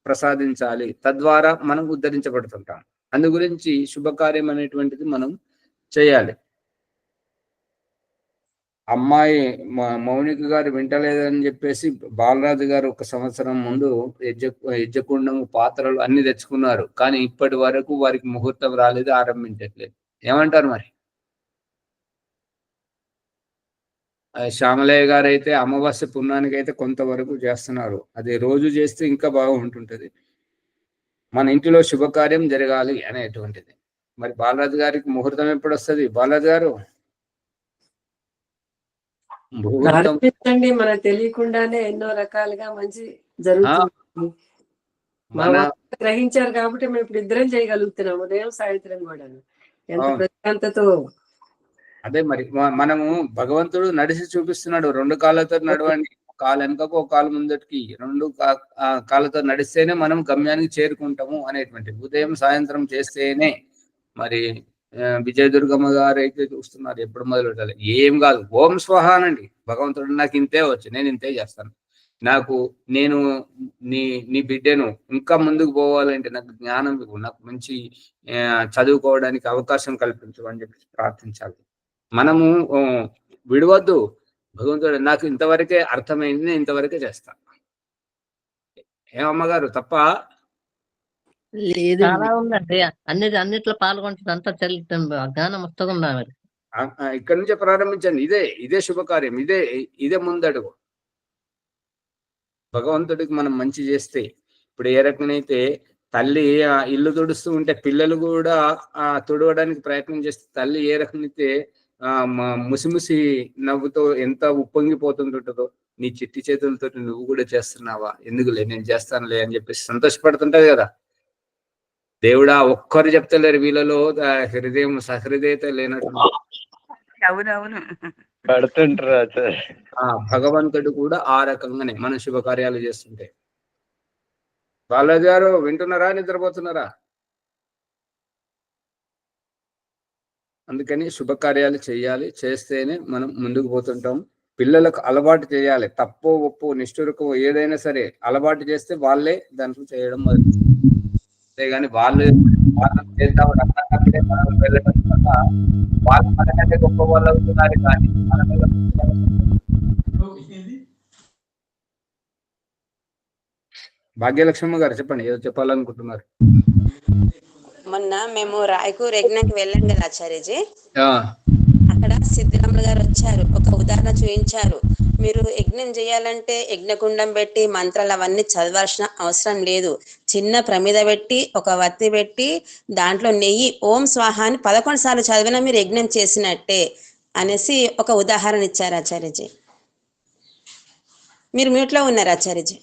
ప్రసాదించాలి. తద్వారా మనం ఉద్ధరించబడుతుంటాం. అందు గురించి శుభకార్యం అనేటువంటిది మనం చేయాలి. అమ్మాయి మౌనిక గారు వింటలేదని చెప్పేసి బాలరాజు గారు 1 సంవత్సరం ముందు యజ్ఞకుండము పాత్రలు అన్ని తెచ్చుకున్నారు. కానీ ఇప్పటి వరకు వారికి ముహూర్తం రాలేదు, ఆరంభించట్లేదు. ఏమంటారు మరి? శ్యామలయ్య గారు అయితే అమావాస్య పుణ్యానికి అయితే కొంతవరకు చేస్తున్నారు. అది రోజు చేస్తే ఇంకా బాగుంటుంటది. మన ఇంటిలో శుభకార్యం జరగాలి అనేటువంటిది. మరి బాలరాజు గారికి ముహూర్తం ఎప్పుడు వస్తుంది? బాలరాజు గారు
ప్రారంభించండి. మనకు తెలియకుండానే ఎన్నో రకాలుగా మంచి జరుగుతుంది. గ్రహించారు కాబట్టి మేము ఇప్పుడు ఇద్దరం చేయగలుగుతున్నాం, ఉదయం సాయంత్రం కూడా. ఎంత ప్రశాంతతో.
అదే మరి మనము భగవంతుడు నడిచి చూపిస్తున్నాడు. 2 కాళ్ళతో నడవండి, కాలు వెనకకు ఒక కాలు ముందటికి, 2 కాళ్ళతో నడిస్తేనే మనం గమ్యానికి చేరుకుంటాము అనేటువంటి. ఉదయం సాయంత్రం చేస్తేనే మరి విజయదుర్గమ్మ గారు అయితే చూస్తున్నారు ఎప్పుడు మొదలు పెట్టాలి. ఏం కాదు, ఓం స్వహ అనండి. భగవంతుడు నాకు ఇంతే వచ్చు, నేను ఇంతే చేస్తాను, నేను నీ బిడ్డను, ఇంకా ముందుకు పోవాలంటే నాకు జ్ఞానం ఇవ్వు, నాకు మంచి చదువుకోవడానికి అవకాశం కల్పించు అని చెప్పి ప్రార్థించాలి. మనము విడవద్దు. భగవంతుడు నాకు ఇంతవరకే అర్థమైంది, నేను ఇంతవరకే చేస్తా. ఏమమ్మగారు తప్ప?
చాలా ఉందండి. అన్నిట్లో పాల్గొంటుంది, అంతా జ్ఞానం వస్తుందా? మరి
ఇక్కడి నుంచే ప్రారంభించండి. ఇదే శుభకార్యం, ఇదే ముందడుగు. భగవంతుడికి మనం మంచి చేస్తే, ఇప్పుడు ఏ రకమైతే తల్లి ఇల్లు తుడుస్తూ ఉంటే పిల్లలు కూడా తుడవడానికి ప్రయత్నం చేస్తే, తల్లి ఏ రకమైతే ముసిముసి నవ్వుతో ఎంత ఉప్పొంగిపోతుంటుందో, నీ చిట్టి చేతులతో నువ్వు కూడా చేస్తున్నావా, ఎందుకులే నేను చేస్తానులే అని చెప్పేసి సంతోషపడుతుంటది కదా. దేవుడా ఒక్కరు చెప్తలేరు వీళ్ళలో హృదయం సహృదయత లేనట్టు.
అవునవును.
భగవంతుడు కూడా ఆ రకంగానే మన శుభకార్యాలు చేస్తుంటే. బాలాజీ గారు వింటున్నారా, నిద్రపోతున్నారా? అందుకని శుభకార్యాలు చేయాలి, చేస్తేనే మనం ముందుకు పోతుంటాం. పిల్లలకు అలవాటు చేయాలి. తప్పు ఒప్పు నిష్ఠురకు ఏదైనా సరే అలవాటు చేస్తే వాళ్ళే దాంట్లో చేయడం మొదలు. అంతేగాని వాళ్ళు చేద్దామని అన్నప్పుడే మనం వెళ్ళడం వల్ల వాళ్ళు మనకంటే గొప్ప వాళ్ళు అవుతున్నారు. కానీ భాగ్యలక్ష్మి గారు చెప్పండి, ఏదో చెప్పాలనుకుంటున్నారు.
మొన్న మేము రాయకూర్ యజ్ఞానికి వెళ్ళాం కదా ఆచార్యజీ, అక్కడ సిద్ధిరాములు గారు వచ్చారు, ఒక ఉదాహరణ చూపించారు. మీరు యజ్ఞం చేయాలంటే యజ్ఞకుండం పెట్టి మంత్రాలు అవన్నీ చదవాల్సిన అవసరం లేదు. చిన్న ప్రమిద పెట్టి ఒక వత్తి పెట్టి దాంట్లో నెయ్యి ఓం స్వాహ అని 11 సార్లు చదివినా మీరు యజ్ఞం చేసినట్టే అనేసి ఒక ఉదాహరణ ఇచ్చారు ఆచార్యజీ. మీరు మ్యూట్లో ఉన్నారు ఆచార్యజీ.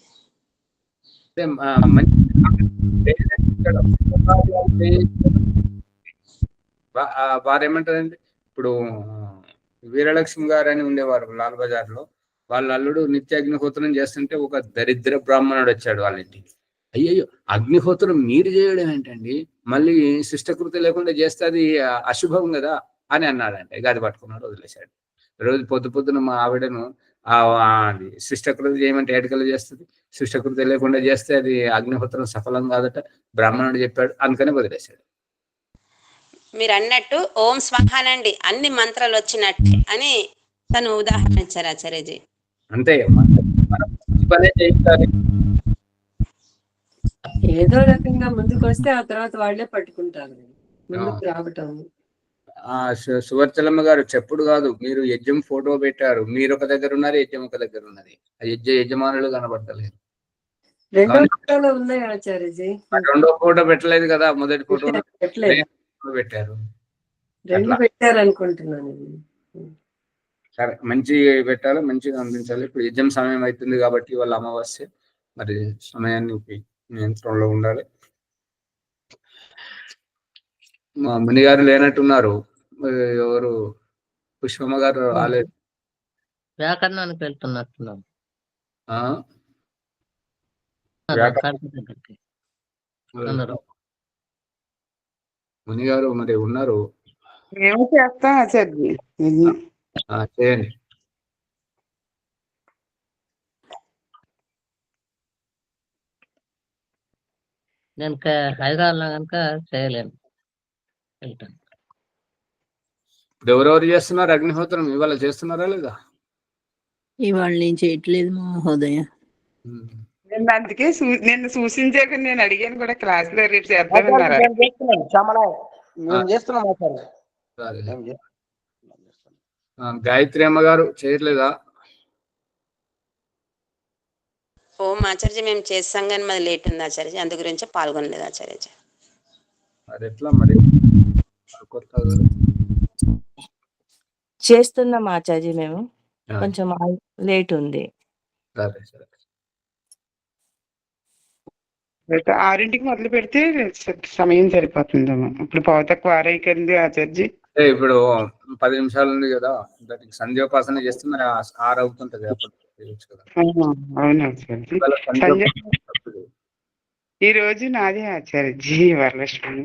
వారేమంటారండి, ఇప్పుడు వీరలక్ష్మి గారు అని ఉండేవారు లాల్ బజార్ లో. వాళ్ళ అల్లుడు నిత్య అగ్నిహోత్రం చేస్తుంటే ఒక దరిద్ర బ్రాహ్మణుడు వచ్చాడు వాళ్ళ ఇంటికి. అయ్యయ్యో, అగ్నిహోత్రం మీరు చేయడం ఏంటండి, మళ్ళీ శిష్టకృతి లేకుండా చేస్తే అది అశుభం కదా అని అన్నాడంటే. గది పట్టుకున్నాడు, వదిలేశాడు. రోజు పొద్దున మా ఆవిడను అది శిష్టకృతి చేయమంటే ఏటికలు చేస్తుంది, శిష్టకృతి లేకుండా చేస్తే అది అగ్నిహోత్రం సఫలం కాదట, బ్రాహ్మణుడు చెప్పాడు, అందుకని వదిలేశాడు.
మీరు అన్నట్టు ఓం స్వాహానండి అన్ని మంత్రాలు వచ్చినట్టే అని తను ఉదాహరణ ఇచ్చారు ఆచార్యజీ.
అంతే, పనే చేయించాలి.
ఏదో రకంగా ముందుకు వస్తే ఆ తర్వాత వాళ్ళే పట్టుకుంటారు, ముందుకు రావటం.
సువర్చలమ్మ గారు చెప్పుడు కాదు, మీరు యజ్ఞం ఫోటో పెట్టారు, మీరు ఒక దగ్గర ఉన్నారు, యజ్ఞం ఒక దగ్గర ఉన్నది. యజమానులు కనబడతలేదు.
2 ఫోటోలు ఉన్నాయి ఆచార్యజీ.
2వ ఫోటో పెట్టలేదు కదా, మొదటి ఫోటో పెట్టారు.
2 పెట్టారు అనుకుంటున్నాను.
సరే, మంచి పెట్టాలి, మంచిగా అందించాలి. ఇప్పుడు యజ్ఞం సమయం అవుతుంది కాబట్టి వాళ్ళ అమావాస్య, మరి సమయాన్ని నియంత్రణలో ఉండాలి. మా ముని గారు లేనట్టున్నారు. ఎవరు పుష్పమ్మ గారు రాలేదు.
వ్యాకరణానికి వెళ్తున్నట్టున్నాను.
ముని గారు మరి ఉన్నారు.
మేము చేస్తాం ఆచార్య.
చేయండి.
నేను హైదరాబాద్లో కనుక చేయలేను, వెళ్తాను.
ఇప్పుడు ఎవరెవరు చేస్తున్నారు అగ్నిహోత్రం? ఇవాళ చేస్తున్నారా లేదా?
ఇవాళ నేను చేయట్లేదు మహోదయ.
నేను అందుకే నిన్ను సూచించాక నేను అడిగాను కూడా క్లాస్ లో రేపు చేద్దామన్నారా?
గాయత్రి అమ్మ గారు చేయట్లేదా?
ఓం ఆచార్య మేము చేస్తాం కానీ మాది లేట్ ఉంది ఆచార్య, అందు గురించి పాల్గొనలేదు ఆచార్య.
అది ఎట్లా మరి?
చేస్తున్నాం ఆచార్య, మేము కొంచెం లేట్ ఉంది.
సరే సరే.
6ంటికి మొదలు పెడితే సమయం సరిపోతుందేమో. ఇప్పుడు పావుతక్కువ 6 అయింది ఆచార్య.
ఇప్పుడు 10 నిమిషాలు ఉంది కదా, దానికి సంధ్యోపాసన చేస్తే మరి 6 అవుతుంటది. అప్పుడు
అవును ఆచార్య. ఈ రోజు నాదే ఆచార్య వరలక్ష్మి.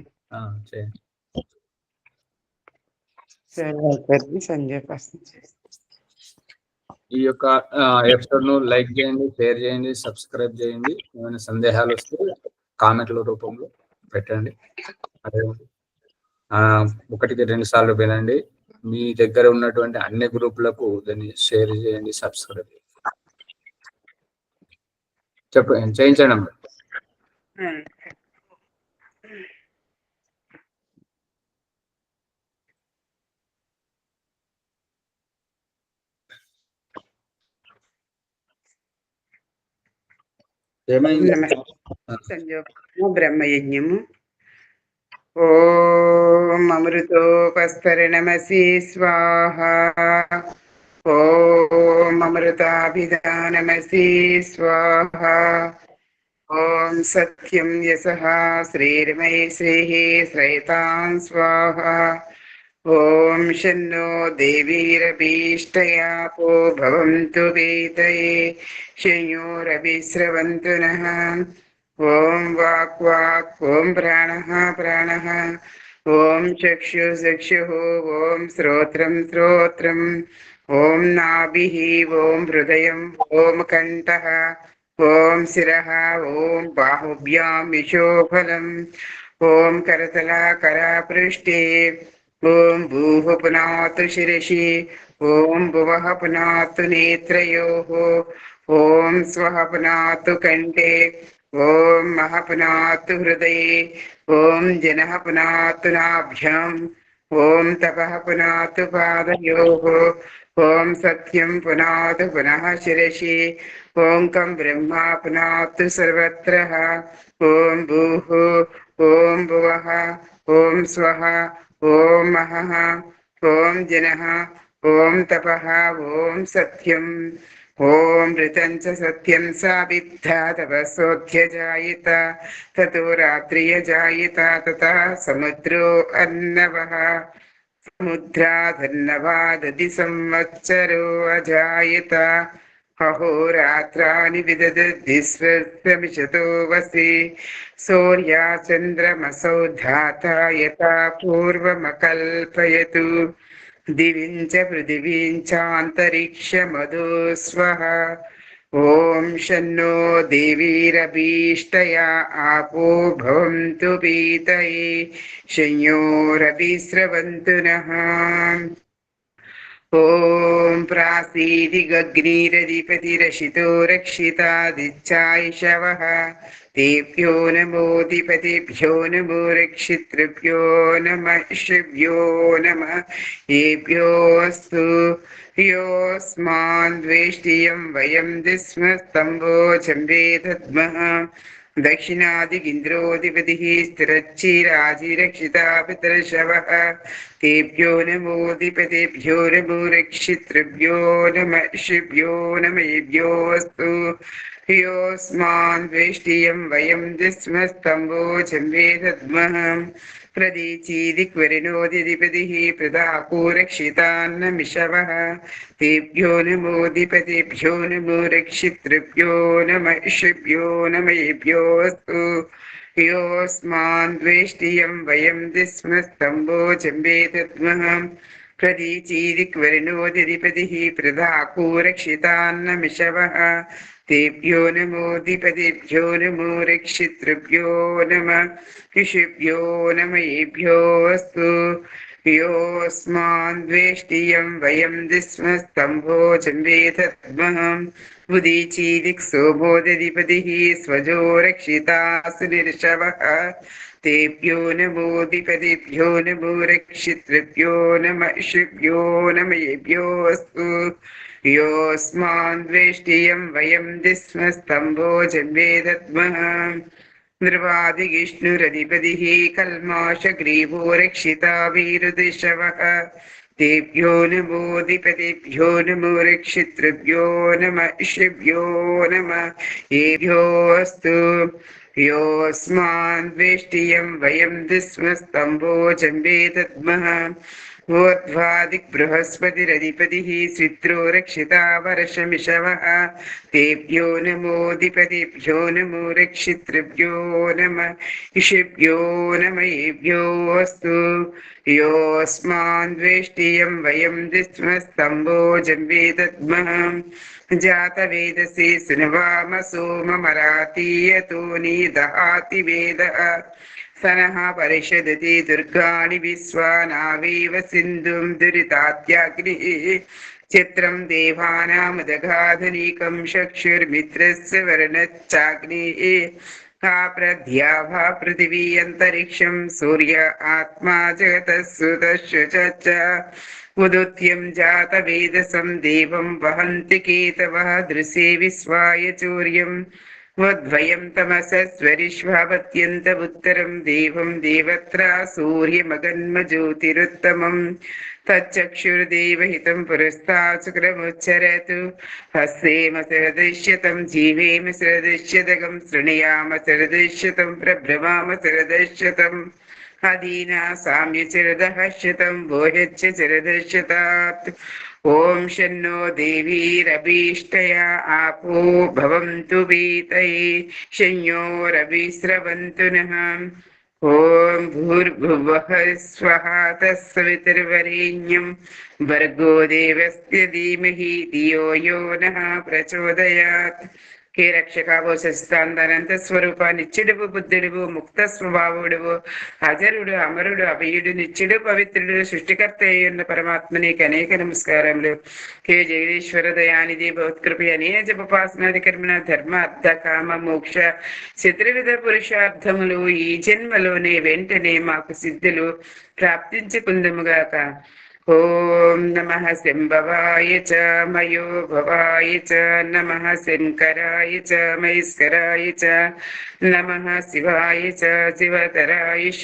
సరే ఆచార్య, సంధ్యోపాసన చేస్తాను.
ఈ యొక్క ఎపిసోడ్ ను లైక్ చేయండి, షేర్ చేయండి, సబ్స్క్రైబ్ చేయండి. ఏమైనా సందేహాలు వస్తే కామెంట్ల రూపంలో పెట్టండి. అదే 1కి 2 సార్లు వినండి. మీ దగ్గర ఉన్నటువంటి అన్ని గ్రూపులకు దాన్ని షేర్ చేయండి, సబ్స్క్రైబ్ చేయించండి అమ్మ.
బ్రహ్మయజ్ఞము. ఓం అమృతోపస్తరణమసి స్వాహ. ఓం అమృతాభిధానమసి స్వాహ. ఓం సత్యం యశః శ్రీర్మై శ్రీః శ్రైతాం స్వాహ. ఓం శన్నో దేవీరభీష్టయాపో భవంతు వేదయే శయోరభిస్రవంతు నః. ఓం వాక్ వాక్, ఓం ప్రాణః ప్రాణః, ఓం చక్షు చక్షుః, ఓం శ్రోత్రం శ్రోత్రం, ఓం నాభిః, ఓం హృదయం, ఓం కంఠః, ఓం శిరః, ఓం బాహుభ్యాం విశోఫలం, ఓం కరతలాకరాపృష్ఠే, ఓం భూః పునాతు శిరసి, ఓం భువః పునాతు నేత్రయోః, ఓం స్వః పునాతు కంఠే, ఓం మహ పునాతు హృదయే, ఓం జనః పునాతు నాభ్యాం, ఓం తపః పునాతు పాదయోః, ఓం సత్యం పునాతు పునః శిరసి, ఓంకం బ్రహ్మ పునాతు సర్వత్ర, ఓం భూః, ఓం భువః, ఓం స్వః, ఓం మహః, ఓం జనః, ఓం తపః, ఓం సత్యం, ఓం ఋతం చ సత్యం సావిద్ధా తపస్సోధ్యజాయిత తతో రాత్రియజాయిత తథా సముద్రో అర్ణవః సముద్రాదర్ణవాదది సంవత్సరో అజాయత అహోరాత్రాని విదదతి స్వస్మిషతో వసి సూర్యాచంద్రమసౌ ధాతా యథా పూర్వమకల్పయతు దివించ పృథివీంచాంతరిక్షమధు స్వః. ఓం శన్నో దేవీరభీష్టయా ఆపో భవంతు పీతయే శయోరభిస్రవంతు నః. ఓం ప్రాసీది గగ్నిరధిపతిరషితో రక్షితాదిచ్చాయిషవః. తేభ్యో నమోధిపతిభ్యో నమో రక్షితృభ్యో నమః నమః. ఏభ్యోస్తు యోస్మాన్ ద్వేష్టియం వయం దిస్మస్తంభోజం వేదద్మః. దక్షిణాదిగింద్రోధిపతిః స్థిరచ్చిరాజిరక్షితా పితరశవః. తేభ్యో నమోధిపతిభ్యో నమో రక్షితృభ్యో నమః నమః. ఏభ్యోస్తు योऽस्मान् द्वेष्टियं वयं दिस्मस्तम्भोजं वेदद्मः प्रदीचीदिक्वरिणोदिपतिः प्रदापूरक्षितान्नमिषवः तेभ्यो नमोऽधिपतिभ्यो नमो रक्षितृभ्यो नमः ऋषिभ्यो नमयेभ्योऽस्तु योऽस्मान् द्वेष्टियं वयं दिस्मस्तम्भोजं वेदद्मः प्रदीचीदिक्वरिणोदिपतिः प्रदापूरक्षितान्नमिषवः तेभ्यो नमोऽधिपतिभ्यो नमो रक्षितृभ्यो नमः ऋषिभ्यो नमयेभ्योऽस्तु योऽस्मान् द्वेष्टियं वयं दिस्मस्तम्भोजं वेदद्मः उदीचीदिक्सोमोदधिपतिः स्वजो रक्षितासु निर्षवः तेभ्यो नमोऽधिपतिभ्यो नमो रक्षितृभ्यो नमः ऋषिभ्यो नमयेभ्योऽस्तु योऽस्मान् द्वेष्टियं वयं दिस्मस्तम्भोजं वेदद्मः नृवादिविष्णुरधिपतिः कल्माषग्रीवो रक्षिता वीरुदिशवः तेभ्यो नमोऽधिपतिभ्यो नमो रक्षितृभ्यो नमः ऋषिभ्यो नमः येभ्योऽस्तु योऽस्मान् द्वेष्टियं वयं दिस्मस्तम्भोजं वेदद्मः ऊर्ध्वादिक् बृहस्पतिरधिपतिः चित्रो रक्षिता वर्षमिषवः तेभ्यो नमोऽधिपतिभ्यो नमो रक्षितृभ्यो नमः ऋषिभ्यो नमयेभ्योऽस्तु योऽस्मान् द्वेष्टियं वयं दिस्मस्तम्भोजं वेदद्मः जातवेदसे सुनवाम सोममरातीयतो निदहाति वेदः सनः परिषदति दुर्गाणि विश्वानावेव सिन्धुं दुरितात्याग्निः चित्रं देवानामुदगाधनिकं चक्षुर्मित्रस्य वर्णच्चाग्निः प्रद्याभा पृथिवी अन्तरिक्षं सूर्य आत्मा जगतः सुतश्च उदुत्यं जातवेदसं देवं वहन्ति केतवः दृशे विश्वाय चौर्यं वद्वयं तमसस्वरिष्वापत्यन्तमुत्तरं देवं देवत्रा सूर्यमगन्मज्योतिरुत्तमं तच्चक्षुर्देवहितं पुरस्तात् शुक्रमुच्चरतु हस्तेम सरदृश्यतं जीवेम सरदृश्यतकं शृणुयाम सरदृश्यतं प्रभ्रमाम सरदृश्यतम् अधीना साम्यचिरदः शतं भोजच्च चिरदर्शतात् ॐ शन्नो देवीरभीष्टया आपो भवन्तु पीतये शंयोरभिस्रवन्तु नः ॐ भूर्भुवः स्वः तत्सवितुर्वरेण्यं भर्गो देवस्य धीमहि धियो यो नः प्रचोदयात् हे రక్షకావో శశితాంతనంత స్వరూపా నిత్యుడువు బుద్ధుడువు ముక్త స్వభావుడువు అజరుడు అమరుడు అభయుడు నిత్యుడు పవిత్రుడు సృష్టికర్త అయ్యున్న పరమాత్మ నీకు అనేక నమస్కారములు. హే జగదీశ్వర దయానిధి భౌత్కృపి అనేక జపపాసనాది కర్మణ ధర్మ అర్థ కామ మోక్ష చతుర్విధ పురుషార్థములు ఈ జన్మలోనే వెంటనే మాకు సిద్ధులు ప్రాప్తించుకుందుముగాక. ఓం నమః శంభవాయ చ మయో భవాయ చ నమః శంకరాయ చ మహేశ్వరాయ చ నమః శివాయ చ శివతరాయ చ.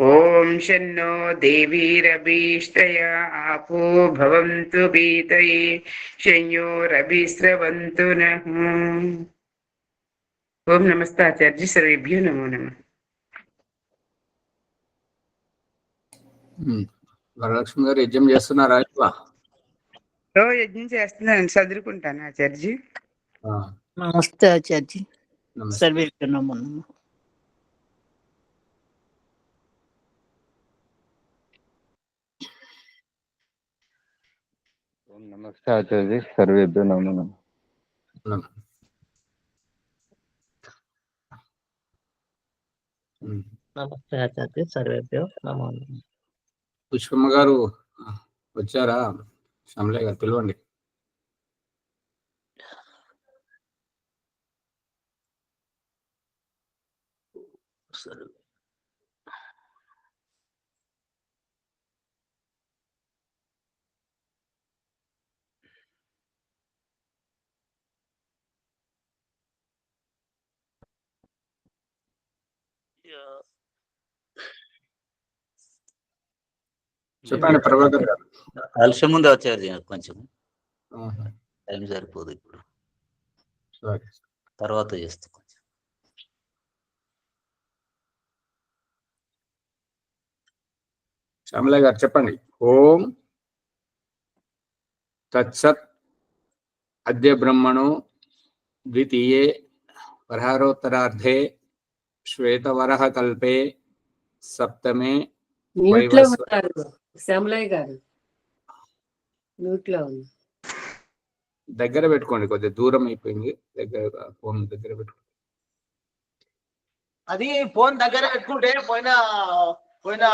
ఓం శన్నో దేవీరభీష్టయా ఆపో భవంతు పీతయే శంయోరభిస్రవంతు నః. ఓం నమస్తాచార్య సర్వేభ్యో నమో నమః.
వరలక్ష్మి గారు యజ్ఞం చేస్తున్నారా?
యజ్ఞం చేస్తున్నాను, చదువుకుంటాను ఆచార్జీ.
నమస్తే ఆచార్య. సర్వే నమో నమః.
నమస్తే ఆచార్య. సర్వేభ్యో నమో నమః.
నమస్తే ఆచార్య. సర్వేభ్యో నమో నమః.
పుష్పమ్మ గారు వచ్చారా? శ్యామలయ్య గారు పిలవండి. చెప్పండి ప్రభాకర్ గారు.
ఆలస్యం ముందు ఆచార్య, కొంచెం టైం సరిపోదు ఇప్పుడు.
సరే.
తర్వాత చేస్తా.
శ్యామలయ్య గారు చెప్పండి. ఓం తత్సత్ అద్య బ్రహ్మణో ద్వితీయే వరహరోత్తరార్ధే శ్వేతవరహ కల్పే సప్తమే
మ్యూట్ లో ఉన్నారు శ్యామలయ్య గారు, మ్యూట్ లో ఉంది.
దగ్గర పెట్టుకోండి, కొద్దిగా దూరం అయిపోయింది. దగ్గర ఫోన్ దగ్గర పెట్టుకోండి.
అది ఫోన్ దగ్గర పెట్టుకుంటే పోయిన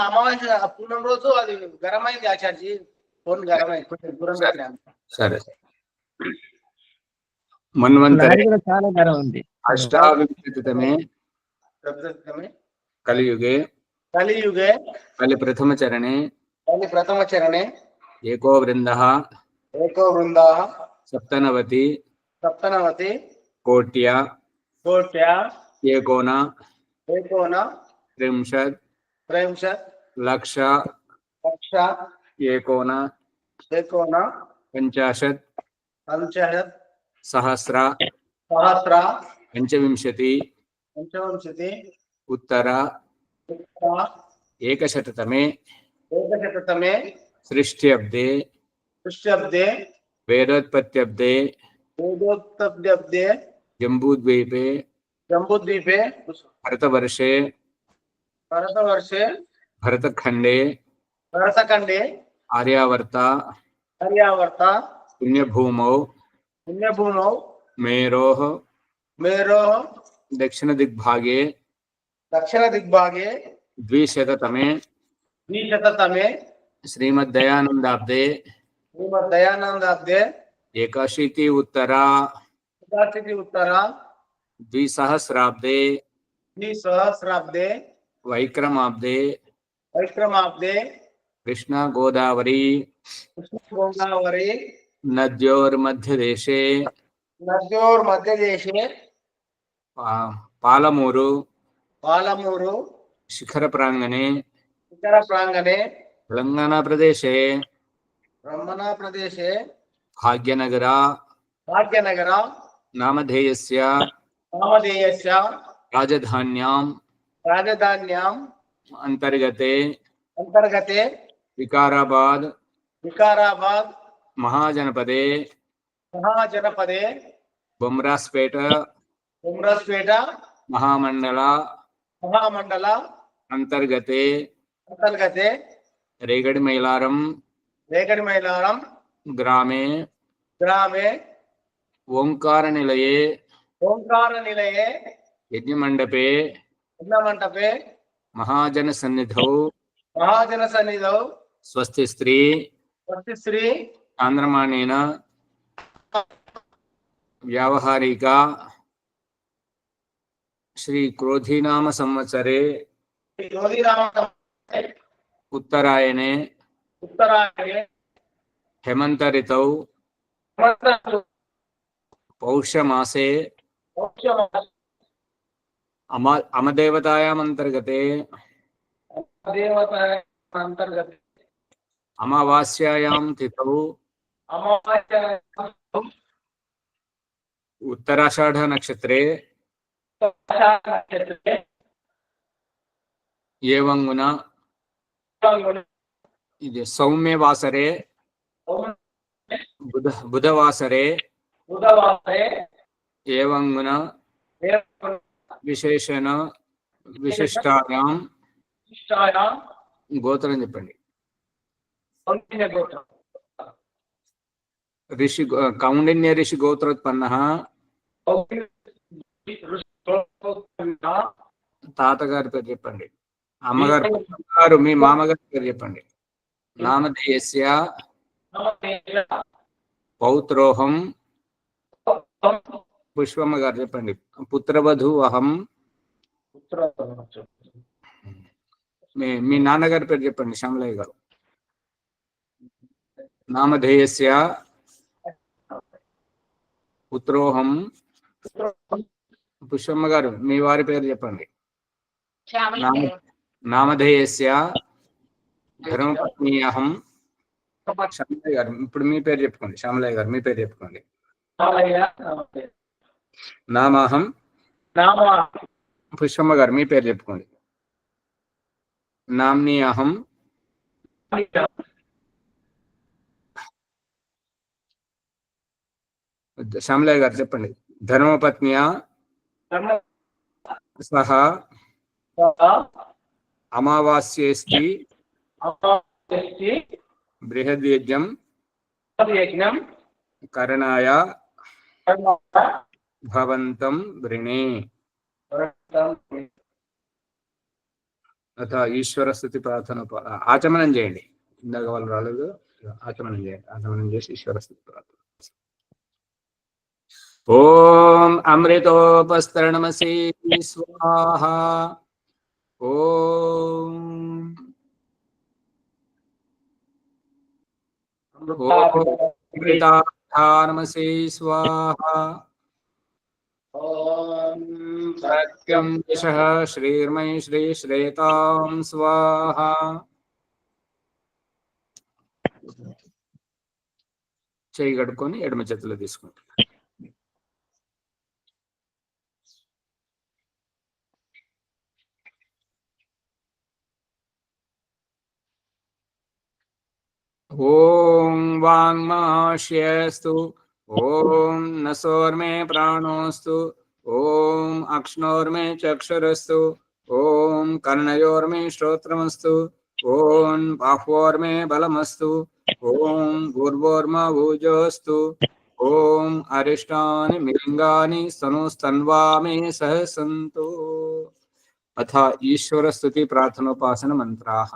అమావాస్య పూర్ణం రోజు అది గరం అయింది ఆచార్జీ. ఫోన్ గరం అయింది, కొంచెం దూరం పెట్టాను.
సరే. మన్వంతరే
చాలా ధర ఉంది.
అష్టావింశతితమే కలియుగే కలి ప్రథమ చరణే ఏకో వృందః సప్తనవతి కోట్య ఏకోన త్రింశత్ లక్ష ఏకోన పంచాశత్ సహస్ర పంచవింశతి ఉత్తర ఏకశతతమే సృష్ట్యబ్దే వేదోత్పత్త్యబ్దే జంబూద్వీపే భరతవర్షే భరతఖండే ఆర్యావర్త పుణ్యభూమౌ మేరోః దక్షిణ దిగ్భాగే ద్విశతతమే శ్రీమద్దయానందాబ్దే ఏకాశీతి ఉత్తర ద్విసహస్రాబ్దే వైక్రమాబ్దే కృష్ణ గోదావరి నద్యోర్మధ్యదేశే పాలమూరు శిఖర ప్రాంగణే తెలంగాణ ప్రదేశే భాగ్యనగర నామధేయస్య రాజధాన్యాం అంతర్గతే వికారాబాద్ మహాజనపదే బొమ్రాస్పేట మహామండల అంతర్గతే రేగడి మైలారం గ్రామే ఓంకార నిలయే యజ్ఞమండపే మహాజన సన్నిధౌ స్వస్తి స్త్రీ ఆంధ్రమాణేన వ్యావహారిక శ్రీ క్రోధీనామ సంవత్సరే ఉత్తరాయణే హేమంత ఋతౌ పౌష్యమాసే అమదేవతాయాం అంతర్గతే అమావాస్యాయాం తిథౌ ఉత్తరాషాఢ నక్షత్రే ఏవంగున ఇది సౌమ్యవాసరే బుధవాసరే ఏవంగున విశేషణ విశిష్టాయాం గోత్రం చెప్పండి. ఋషి కౌండిన్య ఋషి గోత్రోత్పన్న తాతగారి పేరు చెప్పండి. అమ్మగారు మీ మామగారి పేరు చెప్పండి. నామధేయస్య పౌత్రోహం పుష్పమ్మ గారు చెప్పండి. పుత్రవధు అహం. మీ నాన్నగారి పేరు చెప్పండి. శ్యామలయ్య గారు. నామధేయస్య పుత్రోహం. పుష్పమ్మ గారు మీ వారి పేరు చెప్పండి. నామధేయస్య ధర్మపత్ని అహం. శ్యామలయ్య గారు ఇప్పుడు మీ పేరు చెప్పుకోండి. శ్యామలయ్య గారు మీ పేరు చెప్పుకోండి. నామాహం పుష్పమ్మ గారు మీ పేరు చెప్పుకోండి. నామ్ని అహం శ్యామలయ్య గారు చెప్పండి. ధర్మపత్నియా సహ అమావాస్యేస్తి బృహద్యజ్ఞం కరణాయ భవంతం వృణే. అథ ఈశ్వర స్థుతి ప్రార్థన ఆచమనం చేయండి. ఇందాక వాళ్ళు రాలేదు, ఆచమనం చేయండి. ఆచమనం చేసి ఈశ్వర స్థుతి ప్రార్థన. ఓం అమృతోపస్తరణమసి స్వాహ. ఓం అమృతానమసి స్వాహ. సత్యం యశః శ్రీర్మయి శ్రీ శ్రేతాం స్వాహ. చేయి కడుక్కొని ఎడమ చేతిలో తీసుకుంటాం. ఓం వాంగ్మాశ్యస్తు. ఓం నసోర్మే ప్రాణోస్తు. ఓం అక్ష్ణోర్మే చక్షురస్తు. ఓం కర్ణయోర్మే శ్రోత్రమస్తు. ఓం బాహ్వోర్మే బలమస్తు. ఓం భూర్భోర్మ భూజోస్తు. ఓం అరిష్టాని మిలింగాని స్తనుస్తన్వామే సహసంతు. అథ ఈశ్వర స్తుతి ప్రార్థనోపాసన మంత్రాః.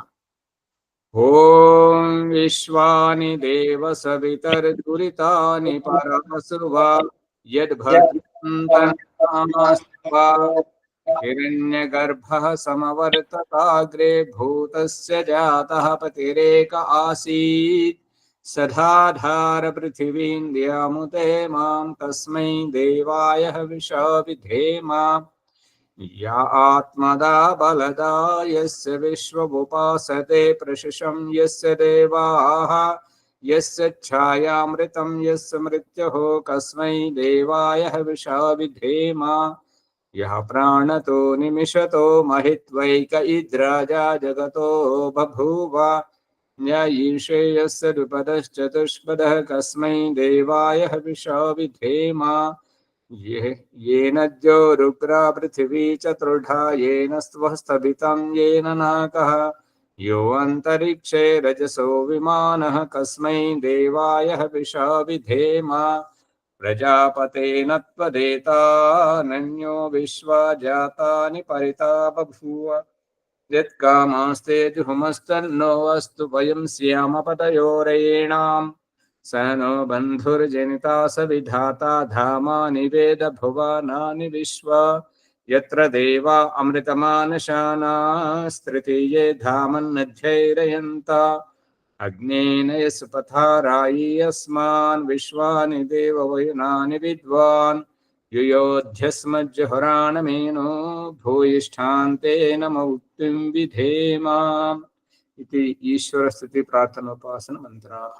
ఓం విశ్వాని దేవ సవితర్దురితాని పరాసువా యద్భద్రంతనాస్వా హిరణ్యగర్భః సమవర్తతాగ్రే భూతస్య జాతః పతిరేక ఆసీత్ సదాధార పృథివీం ద్యాముతే మాం తస్మై దేవాయ హవిషా విధేమ. या आत्मदा बलदा यस्य विश्वमुपासते प्रशुषं यस्य देवाः यस्य छायामृतं यस्य मृत्युः कस्मै देवाय हविषा विधेम. यः प्राणतो निमिषतो महित्वैक इद्राजा जगतो बभूव य ईशे यस्य द्विपदश्चतुष्पदः कस्मै देवाय हविषा विधेम. येन द्योरुग्रा पृथिवी चतुर्धा येन स्वः स्तभितं येन नाकः यो अन्तरिक्षे रजसो विमानः कस्मै देवाय हविषा विधेम. प्रजापतेन त्वदेतानन्यो विश्वा जातानि परिता बभूव यत्कामास्ते जुहुमस्तन्नो अस्तु वयं स्याम पतयोरेणाम्. स नो बन्धुर्जनिता स विधाता धामानि वेद भुवनानि विश्वा यत्र देवा अमृतमानशानास्तृतीये धामन्नध्यैरयन्ता. अग्नेन यस्पथारायि अस्मान् विश्वानि देववयुनानि विद्वान् युयोध्यस्मज्जहुराणमेनो भूयिष्ठान्तेन मौक्तिं विधेम. इति ఈశ్వర స్తుతి ప్రార్థనోపాసన మంత్రాః.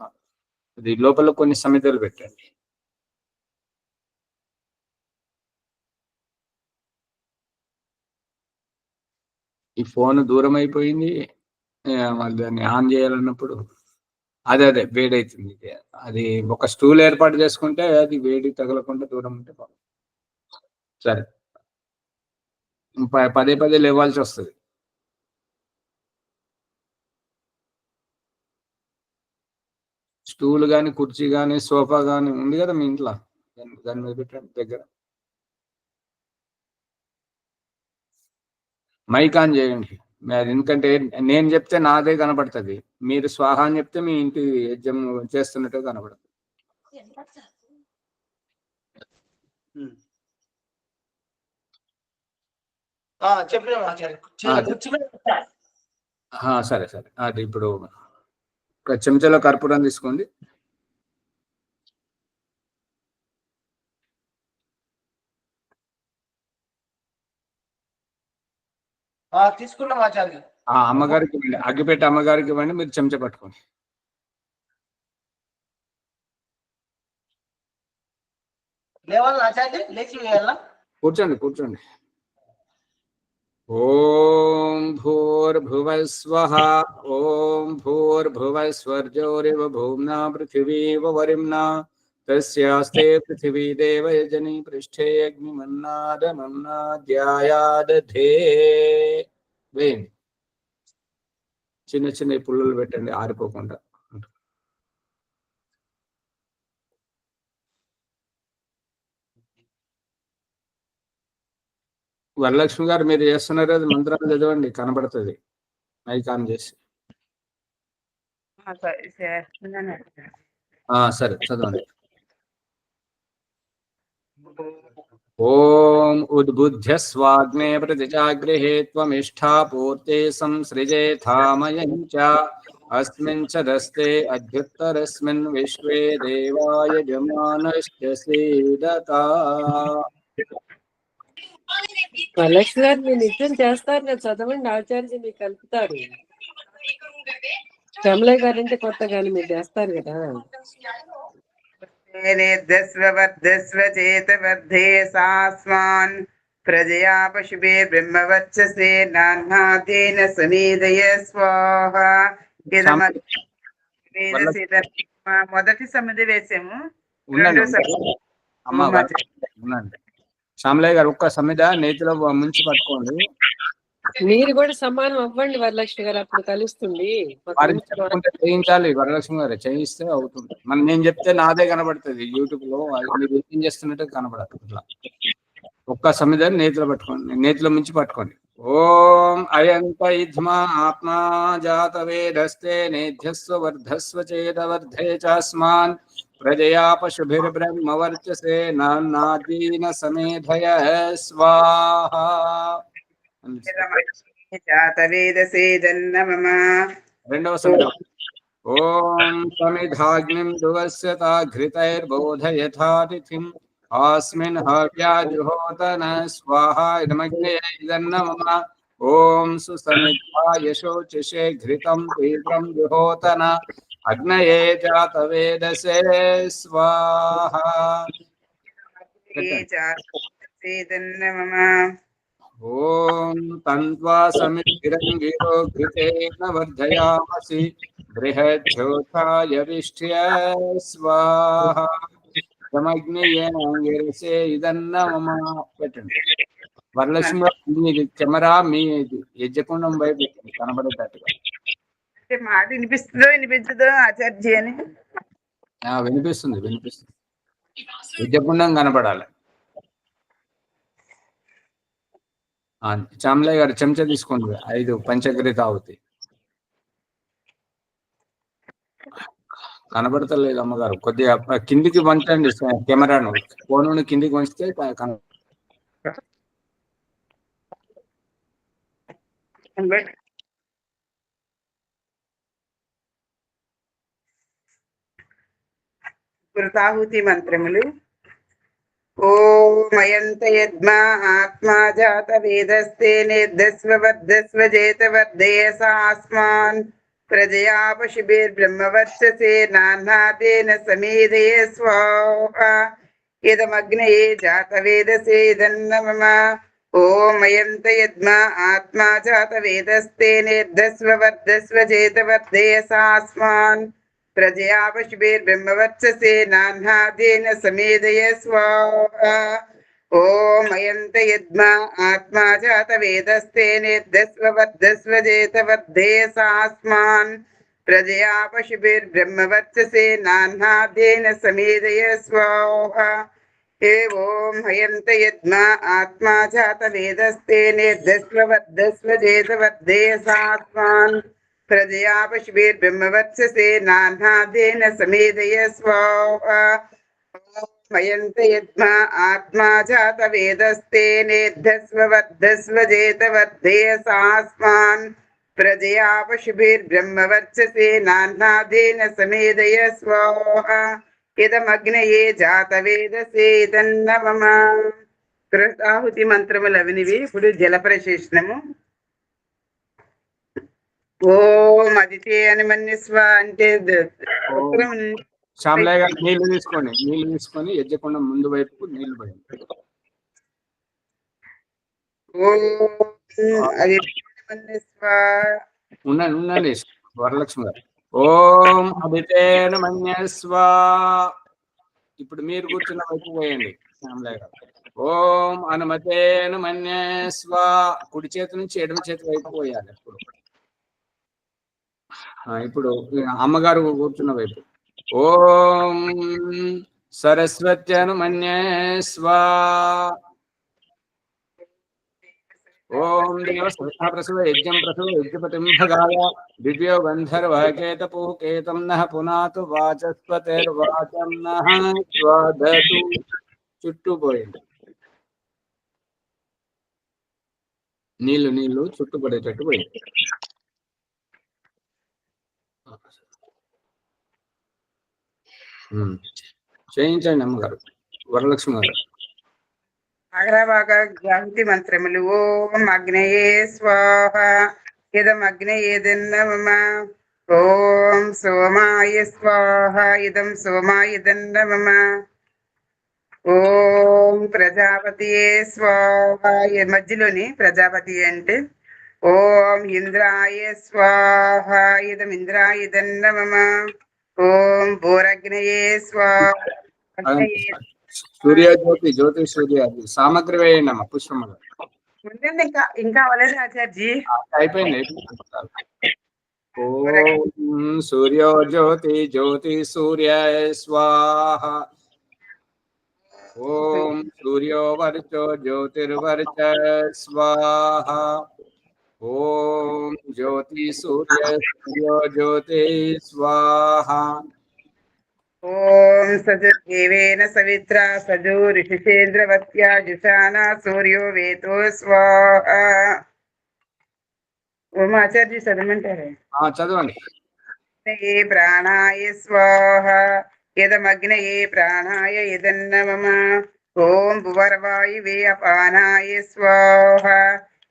అది లోపల కొన్ని సమితులు పెట్టండి. ఈ ఫోన్ దూరం అయిపోయింది, మళ్ళీ దాన్ని ఆన్ చేయాలన్నప్పుడు అదే వేడవుతుంది. అది ఒక స్టూల్ ఏర్పాటు చేసుకుంటే అది వేడి తగలకుండా దూరం ఉంటే బాగుంది. సరే, పదే పదే లేవాల్సి వస్తుంది. స్టూల్ కానీ కుర్చీ కానీ సోఫా కానీ ఉంది కదా మీ ఇంట్లో, దాని మీద పెట్టండి దగ్గర. మైక్ ఆన్ చేయండి. ఎందుకంటే నేను చెప్తే నాదే కనపడుతుంది, మీరు స్వాహ అని చెప్తే మీ ఇంటి యజ్ఞం చేస్తున్నట్టు కనపడుతుంది. సరే సరే, అది ఇప్పుడు ఒక చెంచాలో కర్పూరం తీసుకోండి.
తీసుకున్నాం ఆచార్య.
అమ్మగారికి ఇవ్వండి, అగ్గిపెట్టి అమ్మగారికి ఇవ్వండి, మీరు చెంచా పట్టుకోండి.
లేవాలి ఆచార్య, లేచి వేయాలా?
కూర్చోండి. ఓం భూర్భువస్వః ఓం భూర్భువస్వర్జోరివ భూమ్నా పృథివీవ వరిమ్నా తస్యాస్తే పృథివీ దేవయజని పృష్ఠే అగ్నిమన్నాదమన్నాద్యాయాదధే. వేయండి, చిన్న పుల్లలు పెట్టండి ఆరిపోకుండా. వరలక్ష్మి గారు మీరు చేస్తున్నారు అది మంత్రాలు చదవండి, కనబడుతుంది మైక్ ఆన్ చేసి. సరే చదవండి. ఓం ఉద్బుద్ధ్య స్వాగ్నే ప్రతిజాగృహే త్వమిష్ఠా పూర్తే సంసృజేథామయం చ అస్మిన్ చ దస్తే అధ్యుత్తరస్మిన్ విశ్వే దేవాయ జమానశ్చ సీదతా.
వరలక్ష్మి గారు మీరు నిత్యం చేస్తారు కదా, చదవండి, ఆచార్య మీకు కలుపుతారు. శ్యామలయ్య గారు అంటే కొత్త కానీ మీరు చేస్తారు కదా.
ప్రజయా పశుభే బ్రహ్మవర్చసే నాన్హాతేన సమేదయ స్వాహ. మొదటి సమిధి వేసాము.
శ్యామలయ్య గారు ఒక్క సమిధ నేతిలో ముంచి పట్టుకోండి.
మీరు కూడా సమానం అవ్వండి వరలక్ష్మి గారు, అప్పుడు కలుస్తుంది.
చేయించాలి వరలక్ష్మి గారు, చేయిస్తే అవుతుంది. నేను చెప్తే నాదే కనబడుతుంది యూట్యూబ్ లో, మీరు ఏం చేస్తున్నట్టు కనబడదు. ఇట్లా ఒక్క సమిధ నేతిలో పట్టుకోండి, నేతిలో ముంచి పట్టుకోండి. ఓం అయంత ఇధ్మా ఆత్మా జాత వేదస్తే నేధ్యస్వ వర్ధస్వ చేదవర్ధే చాస్మాన్ ప్రజయా పశుభిర్బ్రహ్మవర్చసే నాన్నీన సమేధయ స్వాహా. రెండవ సమిధ. ఓం సమిధాగ్నిం దువస్యతా ఘృతైర్బోధయథాతిథిం ఆస్మిన్ హవ్యాజుహోతన స్వాహా ఇదమగ్నేయైదన్నమమ. ఓం సుసమిధాయ శోచిషే ఘృతం తీవ్రం జుహోతన అగ్నయే జాతవేదసే స్వాహా. ఓం తంత్వా సమితిరంగిరో ఘృతేన వర్ధయామసి బృహజ్యోతాయ విష్ట్య స్వాహా. సమగ్నేయసే ఇదన్నమమ. పెట్టండి. వరలక్ష్మి మీది కెమెరా మీ యజ్ఞకుండం వైపు కనబడేటట్టుగా.
మాట వినిపిస్తుందో వినిపించదో ఆచార్జీ అని.
వినిపిస్తుంది. యజ్ఞకుండం కనబడాలి. శ్యామలయ్య గారు చెంచా తీసుకోండి, 5 పంచగరిత అవుతాయి. కనబడతలేదు అమ్మగారు, కొద్దిగా కిందికి వంచండి కెమెరాను. ఫోన్ కిందికి వంచితే
కృతాహుతి మంత్రములు. ఓమయంత యద్మా ఆత్మా జాత వేదస్తే నిర్ధస్వ వర్ధస్వ చేత వర్ధయసాస్మాన్ ప్రజయా పశుభిర్బ్రహ్మవర్చసే నాన్హాతేన సమేధయ స్వాహా. ఇదమగ్నయే జాత వేదసే ఇదన్నమమ. ఓమయంత యద్మా ఆత్మా జాత వేదస్తే నిర్ధస్వ వర్ధస్వ చేత వర్ధయసాస్మాన్ ప్రజయా పశుభిర్బ్రహ్మవర్చసే నాన్హాతేన సమేధయ స్వాహా. ఓమయంత యద్మా ఆత్మా జాత వేదస్తే నిర్ధస్వ వర్ధస్వ చేత వర్ధయసాస్మాన్ ప్రజయా పశుభిర్బ్రహ్మవర్చసే నాన్హాతేన సమేధయ స్వాహా. ఓం హయంత యద్మా ఆత్మా జాత వేదస్తే నిర్ధస్వ వర్ధస్వ చేత వర్ధయసాస్మాన్ ప్రజయా పశుభిర్బ్రహ్మవర్చసే నాన్హాతేన సమేధయ స్వాహా. మయంత యద్మా ఆత్మా జాత వేదస్తే నిర్ధస్వ వర్ధస్వ చేత వర్ధయసాస్మాన్ ప్రజయా పశుభిర్బ్రహ్మవర్చసే నాన్హాతేన సమేధయ స్వాహా. ఇదమగ్నయే జాత వేదసే ఇదన్నమమ. కృతాహుతి మంత్రములు అవినివి. ఇప్పుడు జలప్రశేషణము. ఓం అదితే అని మన్యస్వ అంటే
శ్యామలయ్య గారు నీళ్లు తీసుకొని యజ్ఞకుండం ముందు వైపు నీళ్లు పోయండి.
అది
ఉండండి వరలక్ష్మి గారు. ఓం అదితేన మన్యస్వ. ఇప్పుడు మీరు కూర్చున్న వైపు పోయండి శ్యామలయ్య గారు. ఓం అనుమతేన మన్యస్వ. కుడి చేతి నుంచి ఎడమ చేతి వైపు పోయాలి. ఇప్పుడు అమ్మగారు కూర్చున్న వైపు. ఓం సరస్వత్యను మన్యస్వ. ఓం దేవ ప్రసవ యజ్ఞం ప్రసవ యజ్ఞపతిం భగాయ దివ్యో గంధర్వకేతపూకేతం నః పునాతు వాచస్పతిర్వాచం నః స్వదతు. చుట్టూ పోయింది నీళ్లు చుట్టూ పడేటట్టు పోయింది. చేయించండి అమ్మగారు. వరలక్ష్మి గారు
బాగా జాగృతి మంత్రములు. ఓం అగ్నయే స్వాహ ఇదం అగ్నయేదన్న మమ. ఓం సోమాయ స్వాహ ఇదం సోమాయదన్న మమ. ఓం ప్రజాపతియే స్వాహ. మధ్యలోని ప్రజాపతి అంటే ఓం ఇంద్రాయ స్వాహ ఇదం ఇంద్రాయదన్న మమ. ఓం భూరగ్నయే స్వాహ.
జ్యోతి సూర్య సామగ్రి వేయండి అమ్మ. పుష్పమ్మ
ఉండండి, ఇంకా అవ్వలేదు ఆచార్జీ.
అయిపోయింది. ఓం సూర్యో జ్యోతి సూర్య స్వాహ. ఓం సూర్యో వర్చో జ్యోతిర్వర్చ స్వాహ. ఓం జ్యోతి సూర్య జ్యోతి స్వాహ.
ఓం సజేవేన సవిత్ర సజోరిషిషేంద్రవత్యా జుషానా సూర్యో వేతో స్వాహ. ఓం ఆచార్య చదవమంటారే?
చదవండి.
ఏ ప్రాణాయ స్వాహ యదమగ్నయే ప్రాణాయ యదన్న మమ. ఓం భువర్వాయువే అపానాయ స్వాహ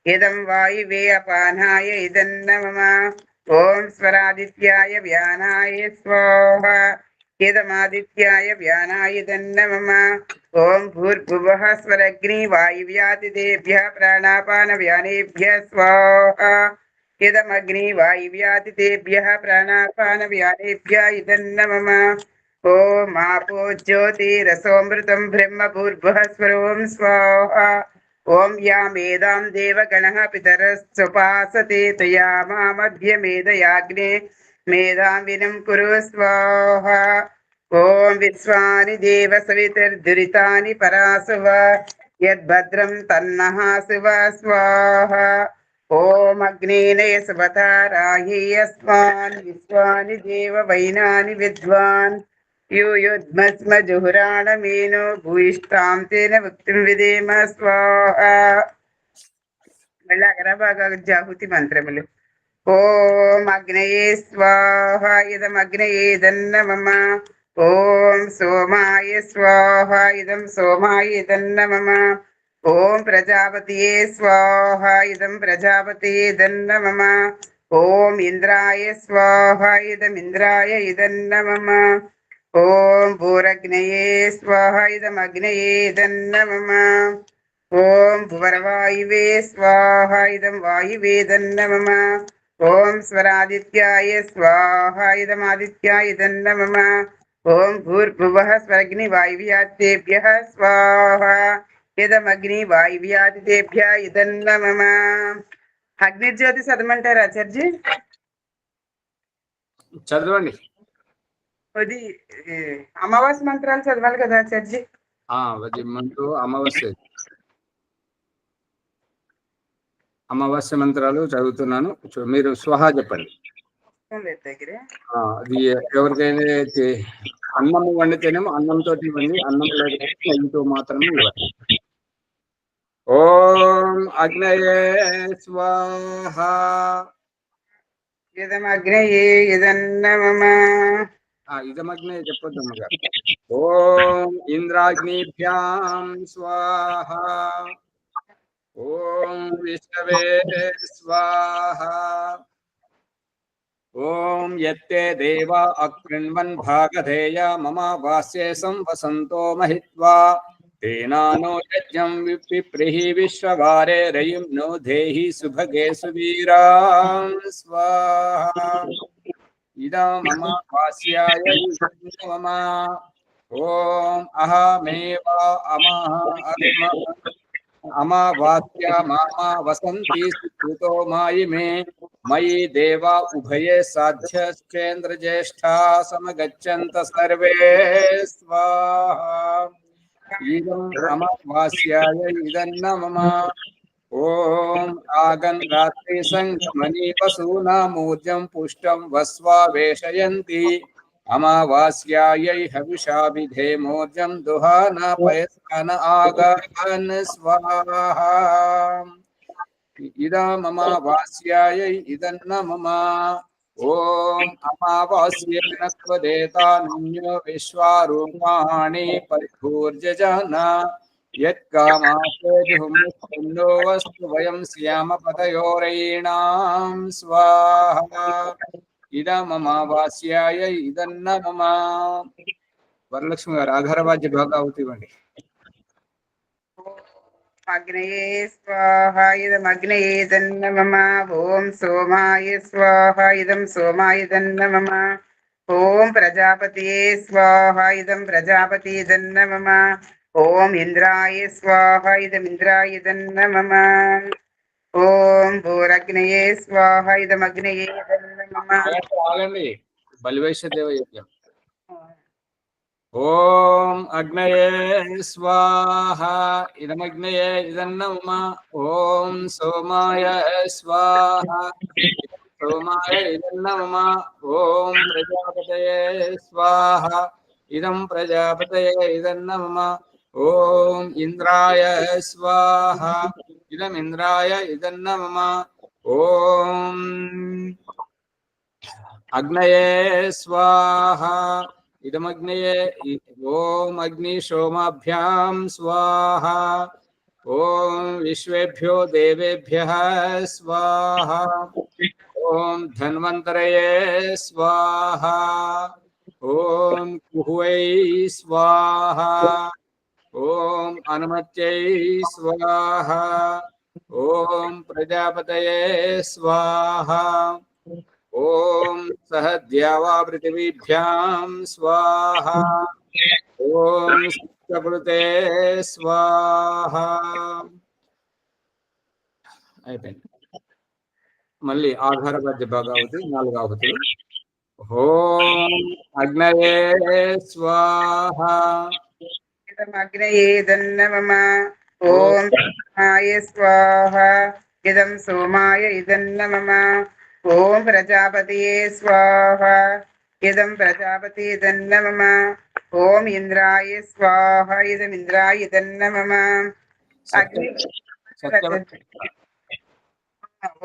యదం వాయువే అపానాయ యదన్న మమ. ఓం స్వరాదిత్యాయ వ్యానాయ స్వాహ యదమాదిత్యాయ వ్యానాయదన్న మమ. ఓం భూర్భువః స్వరగ్ని వాయువ్యాతిదేభ్యః ప్రాణాపాన వ్యానేభ్యః స్వాహ యదమగ్ని వాయువ్యాతిదేభ్యః ప్రాణాపాన వ్యానేభ్యః ఇదన్న మమ. ఓం ఆపో జ్యోతిరసోమృతం బ్రహ్మ భూర్భువః స్వరోం స్వాహ. ఓం యామేదాం దేవగణః పితరస్సుపాసతే తయా మా మధ్యమేదయాగ్నే మేధాం వినం కురు స్వాహ. ఓం విశ్వాని దేవ సవితుర్దురితాని పరాసువ యద్భద్రం తన్నః శివ స్వాహ. ఓం అగ్నేనయ సుభతారాహి యస్మాన్ విశ్వాని దేవ వైనాని విద్వాన్ యూయుద్మస్మ జుహురాణమేనో భూయిష్టాం తేన భక్తిం విదేమ స్వాహ. మళ్ళీ అగరా బాగా జాహృతి మంత్రములు. ఓం అగ్నయే స్వాహ ఇదమగ్నయేదన్న మమ. ఓం సోమాయ స్వాహ ఇదం సోమాయదన్న మమ. ఓం ప్రజాపతియే స్వాహ ఇదం ప్రజాపతియేదన్న మమ. ఓం ఇంద్రాయ స్వాహ ఇదమింద్రాయ ఇదన్న మమ. ఓం భూరగ్నయే స్వాహ ఇదమగ్నయేదన్న మమ. ఓం భువర్వాయువే స్వాహ ఇదం వాయువేదన్న మమ. ఓం స్వరాదిత్యాయ స్వాహ ఇదమాదిత్యాయదన్న మమ. ఓం భూర్భువః స్వరగ్ని వాయువ్యాతిదేభ్యః స్వాహ యదమగ్ని వాయువ్యాతిదేభ్యః ఇదన్న మమ. అగ్నిజ్యోతి చదవమంటారు ఆచార్జీ?
చదవండి.
అది అమావాస్య మంత్రాలు చదవాలి కదా ఆచార్జీ?
ముందు అమావాస్య మంత్రాలు చదువుతున్నాను. మీరు స్వహా చెప్పండి. అది ఎవరికైనా అన్నం వండితేనేమో అన్నంతో ఇవ్వండి, అన్నం లేకపోతే నెయ్యితో మాత్రమే ఇవ్వండి. ఓం అగ్నయే స్వాహ
ఇదమగ్నయే ఇదన్న మమ.
ఇదమగ్నయే చెప్పొద్దు అమ్మగారు. ఓం ఇంద్రాగ్నిభ్యాం స్వాహ. ఓం విష్ణవే స్వాహ. ఓం యత్తే దేవా అకృణ్వన్ భాగధేయ మమ వాస్యే సంవసంతో మహిత్వా తేనానో యజ్ఞం విప్రిహి విశ్వవారే రయిం నో దేహి సుభగే సువీరాం స్వాహా ఇదం మమ వాస్యాయ మమ ఓం అహమేవ అమావాస్య మామా వసంతి సుకృతో మాయి మే మయి దేవా ఉభయే సాధ్యశ్చేంద్రజ్యేష్ఠా సమగచ్చంత సర్వే స్వాహా ఇదం అమావాస్యాయ ఇదన్న మమ ఓం ఆగన్ రాత్రి సంగమని పశూనామూర్జం పుష్టం వస్వా వేషయంతి అమావాస్యాయై హవిషా విధేమోర్జం దుహానా పయస్కాన ఆగన్ స్వాహా ఇదమమావాస్యాయై ఇదన్న మమ ఓం అమావాస్యేన త్వదేతానున్యో విశ్వారూపాణి పరిభూర్జజన యత్కామాసేజుహుమున్నో వస్తు వయం శ్యామపతయోరైణాం స్వాహా ఇదమమావాస్యాయ ఇదన్న మమ. వరలక్ష్మి గారు ఆధారవాద్య భాగావతి ఇవ్వండి.
అగ్నయే స్వాహ ఇదమగ్నయే దన్న మమ. ఓం సోమాయ స్వాహ ఇదం సోమాయ దన్న మమ. ఓం ప్రజాపతియే స్వాహ ఇదం ప్రజాపతి దన్న మమ. ఓం ఇంద్రాయ స్వాహ ఇదం ఇంద్రాయ దన్న మమ. ఓం భూరగ్నయే స్వాహ ఇదమగ్నయే దన్న మమ.
ఆగండి, బలివైశ్య దేవ యజ్ఞం. ఓం అగ్నయే స్వాహ ఇదమగ్నయే ఇదన్న మమ. ఓం సోమాయ స్వాహ సోమాయ ఇదన్న మమ. ఓం ప్రజాపతయే స్వాహ ఇదం ప్రజాపతయే ఇదన్న మమ. ఓం ఇంద్రాయ స్వాహ ఇదం ఇంద్రాయ ఇదన్న మమ. ఓం అగ్నయే స్వాహ ఇదమగ్నయే. ఓం అగ్ని సోమాభ్యాం స్వాహ. ఓం విశ్వేభ్యో దేవేభ్యః స్వాహ. ఓం ధన్వంతరయే స్వాహ. ఓం కుహ్వై స్వాహ. ఓం అనుమత్యై స్వాహ. ఓం ప్రజాపతయే స్వాహ. ఓం సహ ద్యావా పృథివీభ్యాం స్వాహ. ఓం సప్తకృతే స్వాహ. అయిపోయింది. మళ్ళీ ఆధారవాద్య భాగావతి 4 ఆహుతులు. ఓం అగ్నయే స్వాహ
ఇదమగ్నయే దన్న మమ. ఓం సోమాయ స్వాహ ఇదం సోమాయ ఇదన్న మమ. ఓం ప్రజాపతియే స్వాహ ఇదం ప్రజాపతి దన్న మమ. ఓం ఇంద్రాయ స్వాహ ఇదం ఇంద్రాయ దన్న మమ. అగ్ని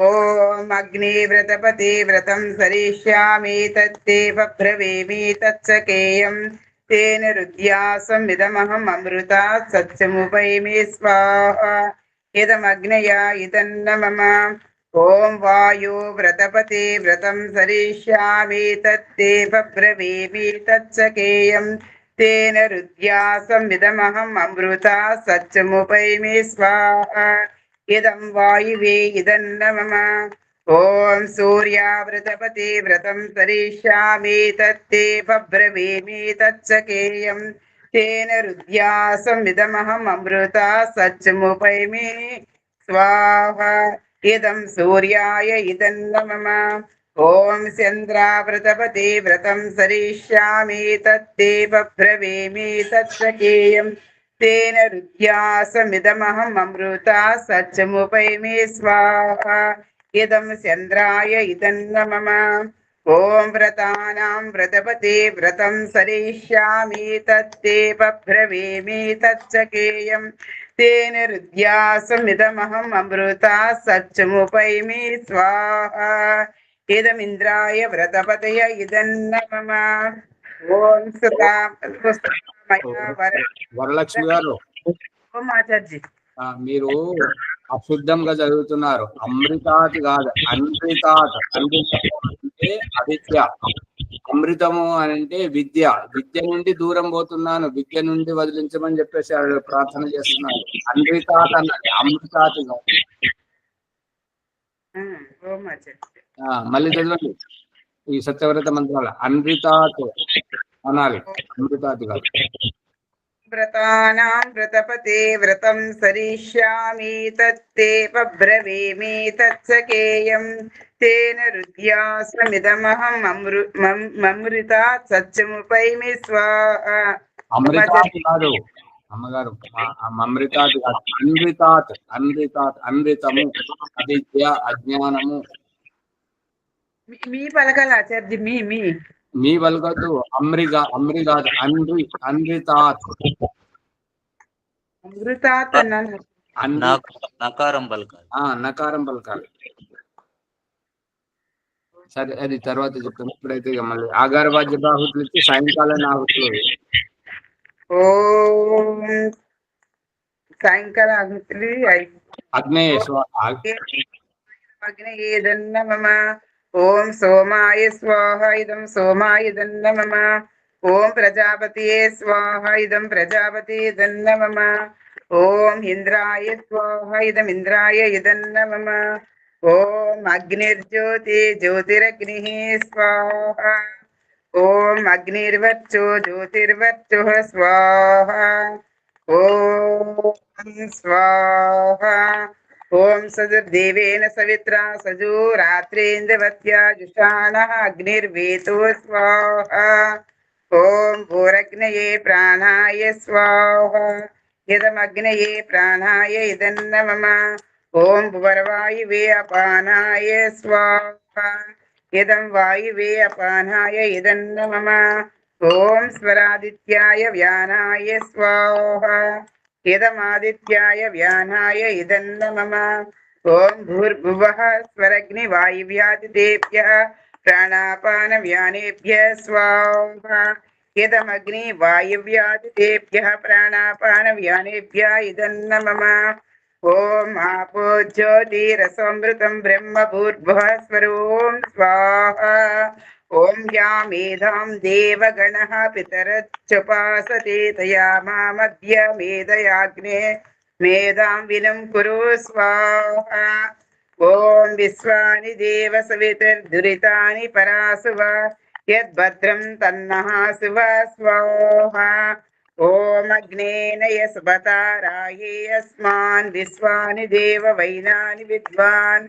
ఓం అగ్ని వ్రతపతి వ్రతం సరిష్యామి తత్తేవ బ్రవీమి తత్సకేయం తేన రుద్యాసం ఇదమహం అమృతా సత్యముపైమి స్వాహ ఇదమగ్నయ ఇదన్న మమ. ఓం వాయు వ్రతపతి వ్రతం సరిష్యామి తత్తేవ బ్రవీమి తత్సకేయం తేన రుద్యాసం ఇదమహం అమృతా సత్యముపైమి స్వాహ ఇదం వాయువే ఇదన్న మమ. ఓం సూర్యావ్రతపతి వ్రతం సరిష్యామి తత్తేవ బ్రవీమి తత్సకేయం తేన రుద్యాసం ఇదమహం అమృతా సత్యముపైమి స్వాహ ఇదం సూర్యాయ ఇదన్న మమ. ఓం చంద్రావ్రతపతి వ్రతం సరిష్యామి తత్తేవ బ్రవీమి తత్సకేయం తేన రుద్యాసమిదమహం అమృతా సత్యముపైమి స్వాహ ఇదం చంద్రాయ ఇదన్న మమ. ఓం వ్రతానాం వ్రతపతి వ్రతం సరిష్యామి తత్తేవ బ్రవీమి తత్సకేయం తేన రుద్యాసమిదమహం అమృతా సత్యముపైమి స్వాహ ఇదమింద్రాయ వ్రతపతయ ఇదన్న మమ. ఓం
వరలక్ష్మి గారు,
ఆచార్జీ
మీరు అశుద్ధంగా చదువుతున్నారు. అమృతాత్ కాదు, అన్వితాత్. అన్వితము అంటే అవిద్య, అమృతము అని అంటే విద్య. విద్య నుండి దూరం పోతున్నాను, విద్య నుండి వదిలించమని చెప్పేసి ప్రార్థన చేస్తున్నాను. అన్వితాత్ అన్నది, అమృతాత్ కాదు.
ఓం ఆచార్య.
మళ్ళీ చదవండి ఈ సత్యవ్రత మంత్రాలు. అన్వితాత్ అనాలి, అమృతాత్ కాదు.
వ్రతానాం వ్రతపతే వ్రతం సరిష్యామి తత్తేవ బ్రవీమి తత్సకేయం తేన రుద్యాస్మిదమహం మమృతాత్ సత్యముపైమి స్వాహా.
అమృతాత్ కాదు అమ్మగారు, అమృతాత్ కాదు, అన్వితాత్. అన్వితాత్ అన్వితము, అవిద్య, అజ్ఞానము.
మీ పలకాలి ఆచార్య, మీ
పలకద్దు. అమ్రి కాదు, అన్వితాత్.
అమృతాత్ అన్నాను.
నకారం పలకాలి.
నకారం పలకాలి. సరే, అది తర్వాత చెప్తాను. ఇప్పుడైతే ఇక మళ్ళీ ఆగారవాద్య బాహుతులు ఇచ్చి సాయంకాలం ఆహుతులు.
ఓం సాయంకాల ఆహుతులు
అగ్నేయ
అగ్నేయేదన్నమమ. ఓం సోమాయ స్వాహ ఇదం సోమాయదన్నమమ. ఓం ప్రజాపతియే స్వాహ ఇదం ప్రజాపతిదన్నమమ. ఓం ఇంద్రాయ స్వాహ ఇదం ఇంద్రాయ ఇదన్నమమ. ఓం అగ్నిర్జ్యోతి జ్యోతిరగ్నిః స్వాహ. ఓం అగ్నిర్వర్చో జ్యోతిర్వర్చో స్వాహ. ఓం స్వాహ. ఓం సదుర్దేవేన సవిత్రా సజో రాత్రేంద్రవత్యా జుషాణః అగ్నిర్వేతో స్వాహ. ఓం భూరగ్నయే ప్రాణాయ స్వాహ. ఇదమగ్నయే ప్రాణాయ ఇదన్నమమ. ఓం భువర్వాయువే అపానాయ స్వాహ. ఇదం వాయువే అపానాయ ఇదన్నమమ. ఓం స్వరాదిత్యాయ వ్యానాయ స్వాహ. ఇదమాదిత్యాయ వ్యానాయ ఇదన్నమమ. ఓం భూర్భువః స్వరగ్ని వాయువ్యాదితేభ్యః ప్రాణాపాన వ్యానేభ్యः స్వాహ. ఇదమగ్ని వాయువ్యాదితేభ్యః ప్రాణాపాన వ్యానేభ్యः ఇదన్నమమ. ఓం ఆపో జ్యోతిరసమృతం బ్రహ్మ భూర్భువః స్వరోం స్వాహ. ఓం యా మేధాం దేవగణః పితరచ్చుపాసతే తయా మామద్య మేధయాగ్నే మేధాం వినం కురు స్వాహ. ఓం విశ్వాని దేవ సవితుర్దురితాని పరాసువ యద్భద్రం తన్నః శివ స్వాహ. ఓం అగ్నేన యస్వతారాయే అస్మాన్ విశ్వాని దేవ వైనాని విద్వాన్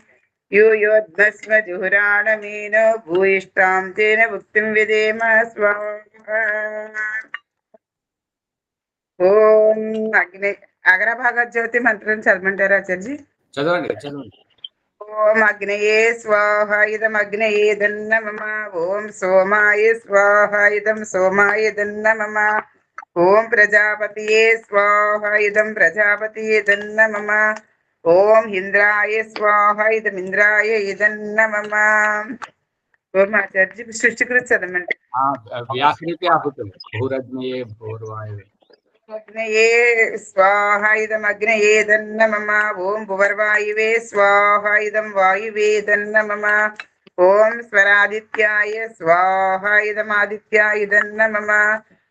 యూయోద్భస్మ జుహురాణమేనో భూయిష్టాం తేన భుక్తిం విదేమ స్వాహ. ఓం అగ్రభాగ జ్యోతి మంత్రం చదవమంటారా ఆచార్జీ?
చదవండి.
ఓం అగ్నయే స్వాహ ఇదం అగ్నయేదన్నమమ. ఓం సోమాయ స్వాహ ఇదం సోమాయదన్నమమ. ఓం ప్రజాపతియే స్వాహ ఇదం ప్రజాపతియదన్నమమ. ఓం ఇంద్రాయ స్వాహ ఇదం ఇంద్రాయ ఇదన్నమమ. ఓం ఆచార్జీ సృష్టికృతి చదవమంటే.
వ్యాకృతి ఆహుతులు. భూరగ్నయే భూర్వాయువే.
అగ్నయే స్వాహ ఇదం అగ్నయేదన్నమమ. ఓం భువర్వాయువే స్వాహ ఇదం వాయువేదన్నమమ. ఓం స్వరాదిత్యాయ స్వాహ ఇదం ఆదిత్యాయదన్నమమ.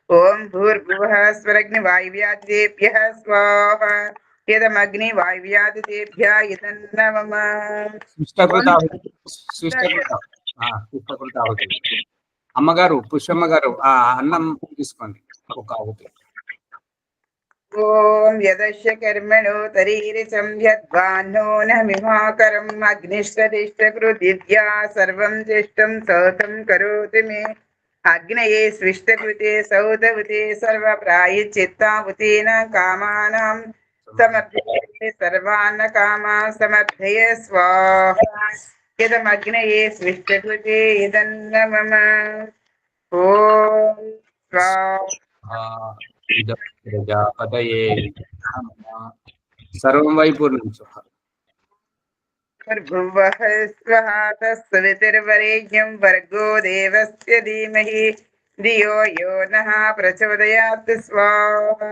ఓం భూర్భువః స్వరగ్ని వాయువ్యాదితేభ్యః స్వాహ. ఇదమగ్ని వాయువ్యాదితేభ్యः ఇదన్నమమ.
అమ్మగారు పుష్పమ్మ గారు ఆ అన్నం తీసుకోండి, ఒక ఆవుతి.
ఓం యదస్య కర్మణో తరీరిచం యద్వాన్నో నమిమాకరం అగ్నిష్టదిష్టకృతిద్యా సర్వం జ్యేష్ఠం సౌతం కరోతి మే. అగ్నయే స్విష్టకృతే సౌతవతే సర్వప్రాయశ్చిత్తావతేన కామానాం సమర్థయే సర్వాన్న కామా సమర్థయ స్వాహ. ఇదమగ్నయే స్విష్టకృతే ఇదన్నమమ. ఓం స్వాహ.
ప్రజాపతయే సర్వం వైపూర్ణం.
భువః స్వః తస్సవితుర్వరేణ్యం భర్గో దేవస్య ధీమహి ధియో యో నః ప్రచోదయాత్ స్వాహా.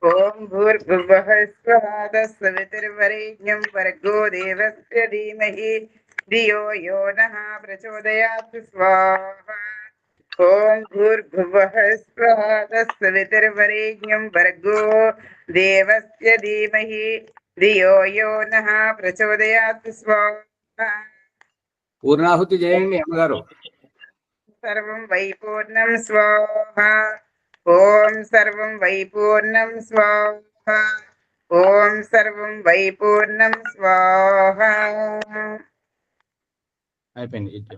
ఓం భూర్భువః స్వః తత్సవితుర్వరేణ్యం భర్గో దేవస్య ధీమహి ధియో యో నః ప్రచోదయాత్ స్వాహా. ఓం భూర్భువః స్వః తత్సవితుర్వరేణ్యం భర్గో దేవస్య ధీమహి ధియో యో నః ప్రచోదయాత్ స్వాహా.
పూర్ణాహుతి చేయండి అమ్మగారు.
సర్వం వై పూర్ణం స్వాహా. ఓం సర్వం వై పూర్ణం స్వాహా. ఓం సర్వం వై పూర్ణం స్వాహా.
అయిపోయింది. ఇటు.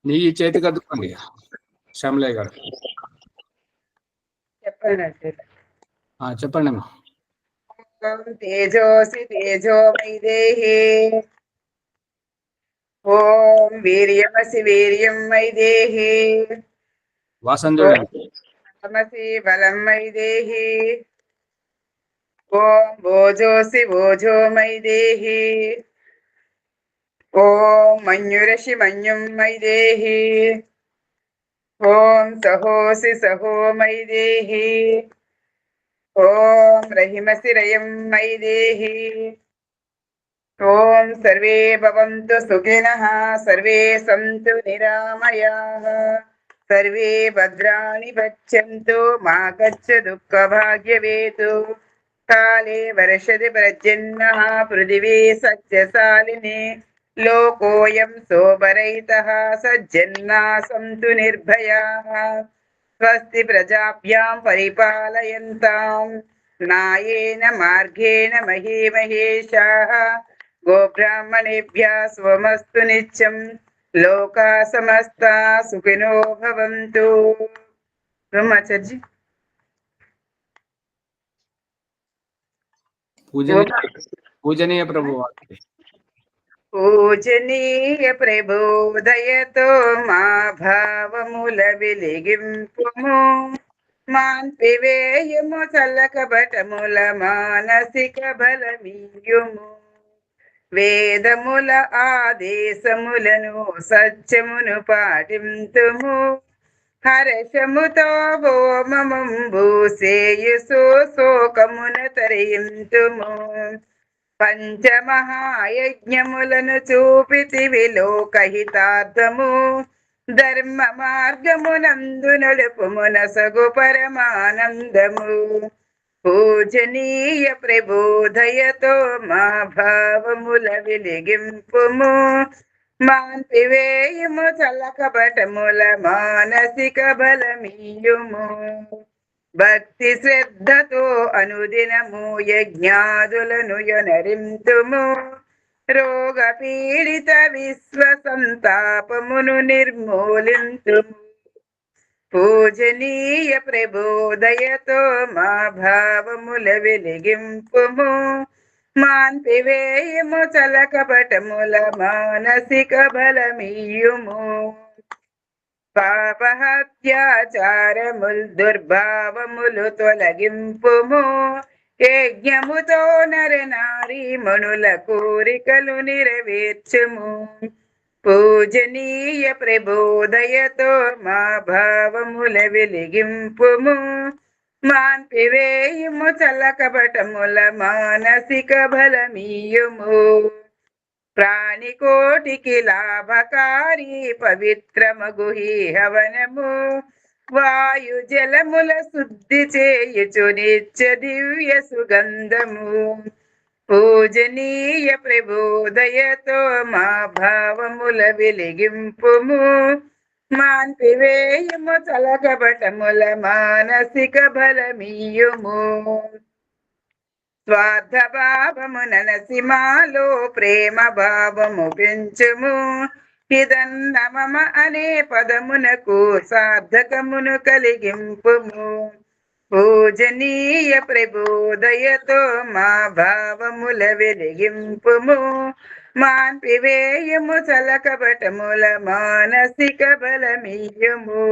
నీ చేతికి అద్దుకోండి శ్యామలయ్య గారు.
చెప్పండి ఆచార్య.
చెప్పండి అమ్మా.
ఓం తేజోసి తేజోమై దేహి. ఓం వీర్యమసి వీర్యం మై దేహి.
వాసన చూడండి.
బలమసి బలం మై దేహి. ఓం భోజోసి భోజో మై దేహి. ఓం మన్యురసి మన్యుం మై దేహి. ఓం సహోసి సహో మై దేహి. ఓం రహిమసి రయం మై దేహి. ఓం సర్వే భవంతు సుఖినః సర్వే సంతు నిరామయాః సర్వే భద్రాణి పశ్యంతు మా కచ్చ దుఃఖభాగ్యవేతు. కాలే వర్షతి పర్జన్యః పృథివీ సస్యశాలినీ లోకోయం శోభరహితః సజ్జన్నాః సంతు నిర్భయాః. స్వస్తి ప్రజాభ్యాం పరిపాలయంతాం న్యాయేన మార్గేణ మహీమహేషాః. గోబ్రాహ్మణేభ్యः స్వమస్తు నిత్యం. లోకా సమస్తా సుఖినో భవంతు. బ్రహ్మచర్జీ.
పూజనీయ ప్రభు.
పూజనీయ ప్రబోధయతో మా భావముల వెలిగింపుము. మాన్పివేయము చల్లకబటముల మానసిక బలమీయుము. వేదముల ఆదేశములను సత్యమును పాటింతుము. హర్షముతో హోమమంబూసేయుసు శోకమున తరయింతుము. పంచమహాయజ్ఞములను చూపితివి లోకహితార్థము. ధర్మ మార్గమునందు నడుపుమునసగు పరమానందము. పూజనీయ ప్రబోధయతో మా భావముల వెలిగింపుము. మాన్పివేయము చల్లకపటముల మానసిక బలమీయుము. భక్తి శ్రద్ధతో అనుదినము యజ్ఞాదులను యొనరింతుము. రోగ పీడిత విశ్వ సంతాపమును నిర్మూలింతుము. పూజనీయ ప్రబోధయతో మా భావముల వెలిగింపుము. మాన్పివేయము చలకపటముల మానసిక బలమీయుము. పాపహత్యాచారముల్ దుర్భావములు తొలగింపుము. యజ్ఞముతో నరనారీ మణుల కోరికలు నెరవేర్చుము. పూజనీయ ప్రబోధయతో మా భావముల వెలిగింపుము. మాన్పివేయుము చల్లకపటముల మానసిక బలమీయుము. ప్రాణికోటికి లాభకారి పవిత్రమగు ఈ హవనము. వాయు జలముల శుద్ధి చేయుచు నిత్య దివ్య సుగంధము. పూజనీయ ప్రబోధయతో మా భావముల వెలిగింపుము. మాన్పివేయము చలకపటముల మానసిక బలమీయుము. స్వార్థ భావము ననసి మాలో ప్రేమ భావము పెంచుము. ఇదన్న మమ అనే పదమునకు సార్థకమును కలిగింపుము. పూజనీయ ప్రబోధయతో మా భావముల వెలిగింపుము మాన్పివేయము చలకబటముల మానసిక బలమీయము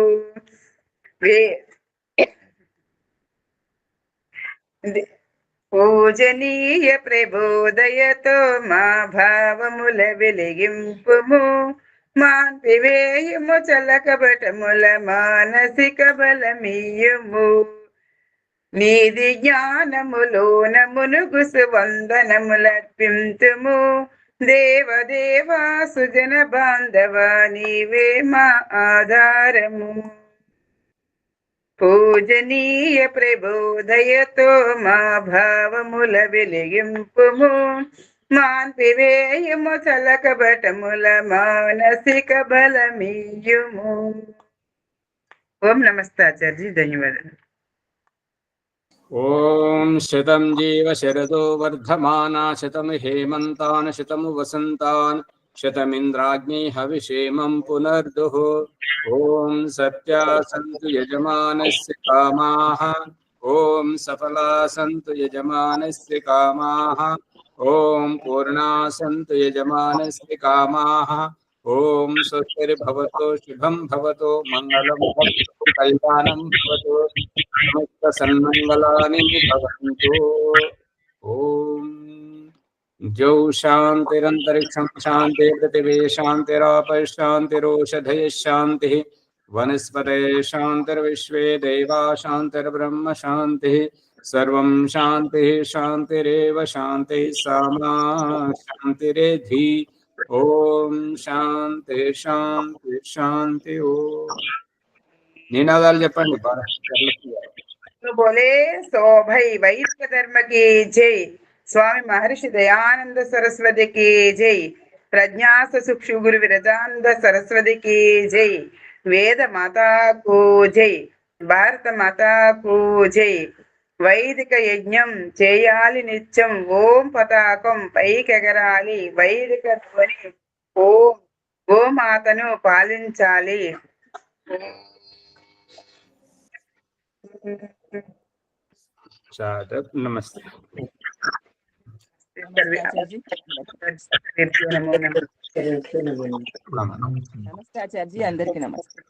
పూజనీయ ప్రబోధయతో మా భావముల వెలిగింపుము మాన్పివేయము చలకబటముల మానసిక బలమీయము నీది జ్ఞానములోన మునుగుసు వందనములర్పింతుము దేవదేవా సుజన బాంధవ నీవే మా ఆధారము పూజనీయ ప్రబోధయతో మా భావముల వెలిగింపుము మాన్పివేయము చలకబటముల మానసిక బలమీయుము. ఓం నమస్తాచార్య, ధన్యవాదాలు.
ఓం శతం జీవ శరదో వర్ధమానా శతం హేమంతాన్ శతము వసంతాన్ శతమింద్రాగ్ని హవిషేమం పునర్దుః. ఓం సత్యా సంతు యజమానస్య కామాః. ఓం సఫలా సంతు యజమానస్య కామాః. ఓం పూర్ణా సంతు యజమానస్య కామాః. ఓం స్వస్తిర్భవతు శుభం భవతు మంగళం భవతు కళ్యాణం భవతు సమస్త సన్మంగళాని భవంతు. ఓం జౌ శాంతిరంతరిక్షం శాంతి పృథివీ శాంతిరాపః శాంతిరోషధయః శాంతిః వనస్పతయః శాంతిర్విశ్వే దేవా శాంతిర్బ్రహ్మ శాంతిః సర్వం శాంతిః శాంతిరేవ శాంతిః సామా శాంతిరేధి. ఓం శాంతి శాంతి శాంతి. ఓం నినాదాలు చెప్పండి.
బోలే శోభై వైదిక ధర్మ की जय. स्वामी महर्षि दयानंद सरस्वती की जय. प्रज्ञास सुक्षु गुरु विरजानंद सरस्वती की जय. वेद माता को जय. భారత మాతాకు జై. వైదిక యజ్ఞం చేయాలి నిత్యం. ఓం పతాకం పైకెగరాలి. వైదిక ధ్వని ఓం. గోమాతను పాలించాలి.
నమస్తే.
నమస్తే ఆచార్య, అందరికీ నమస్తే.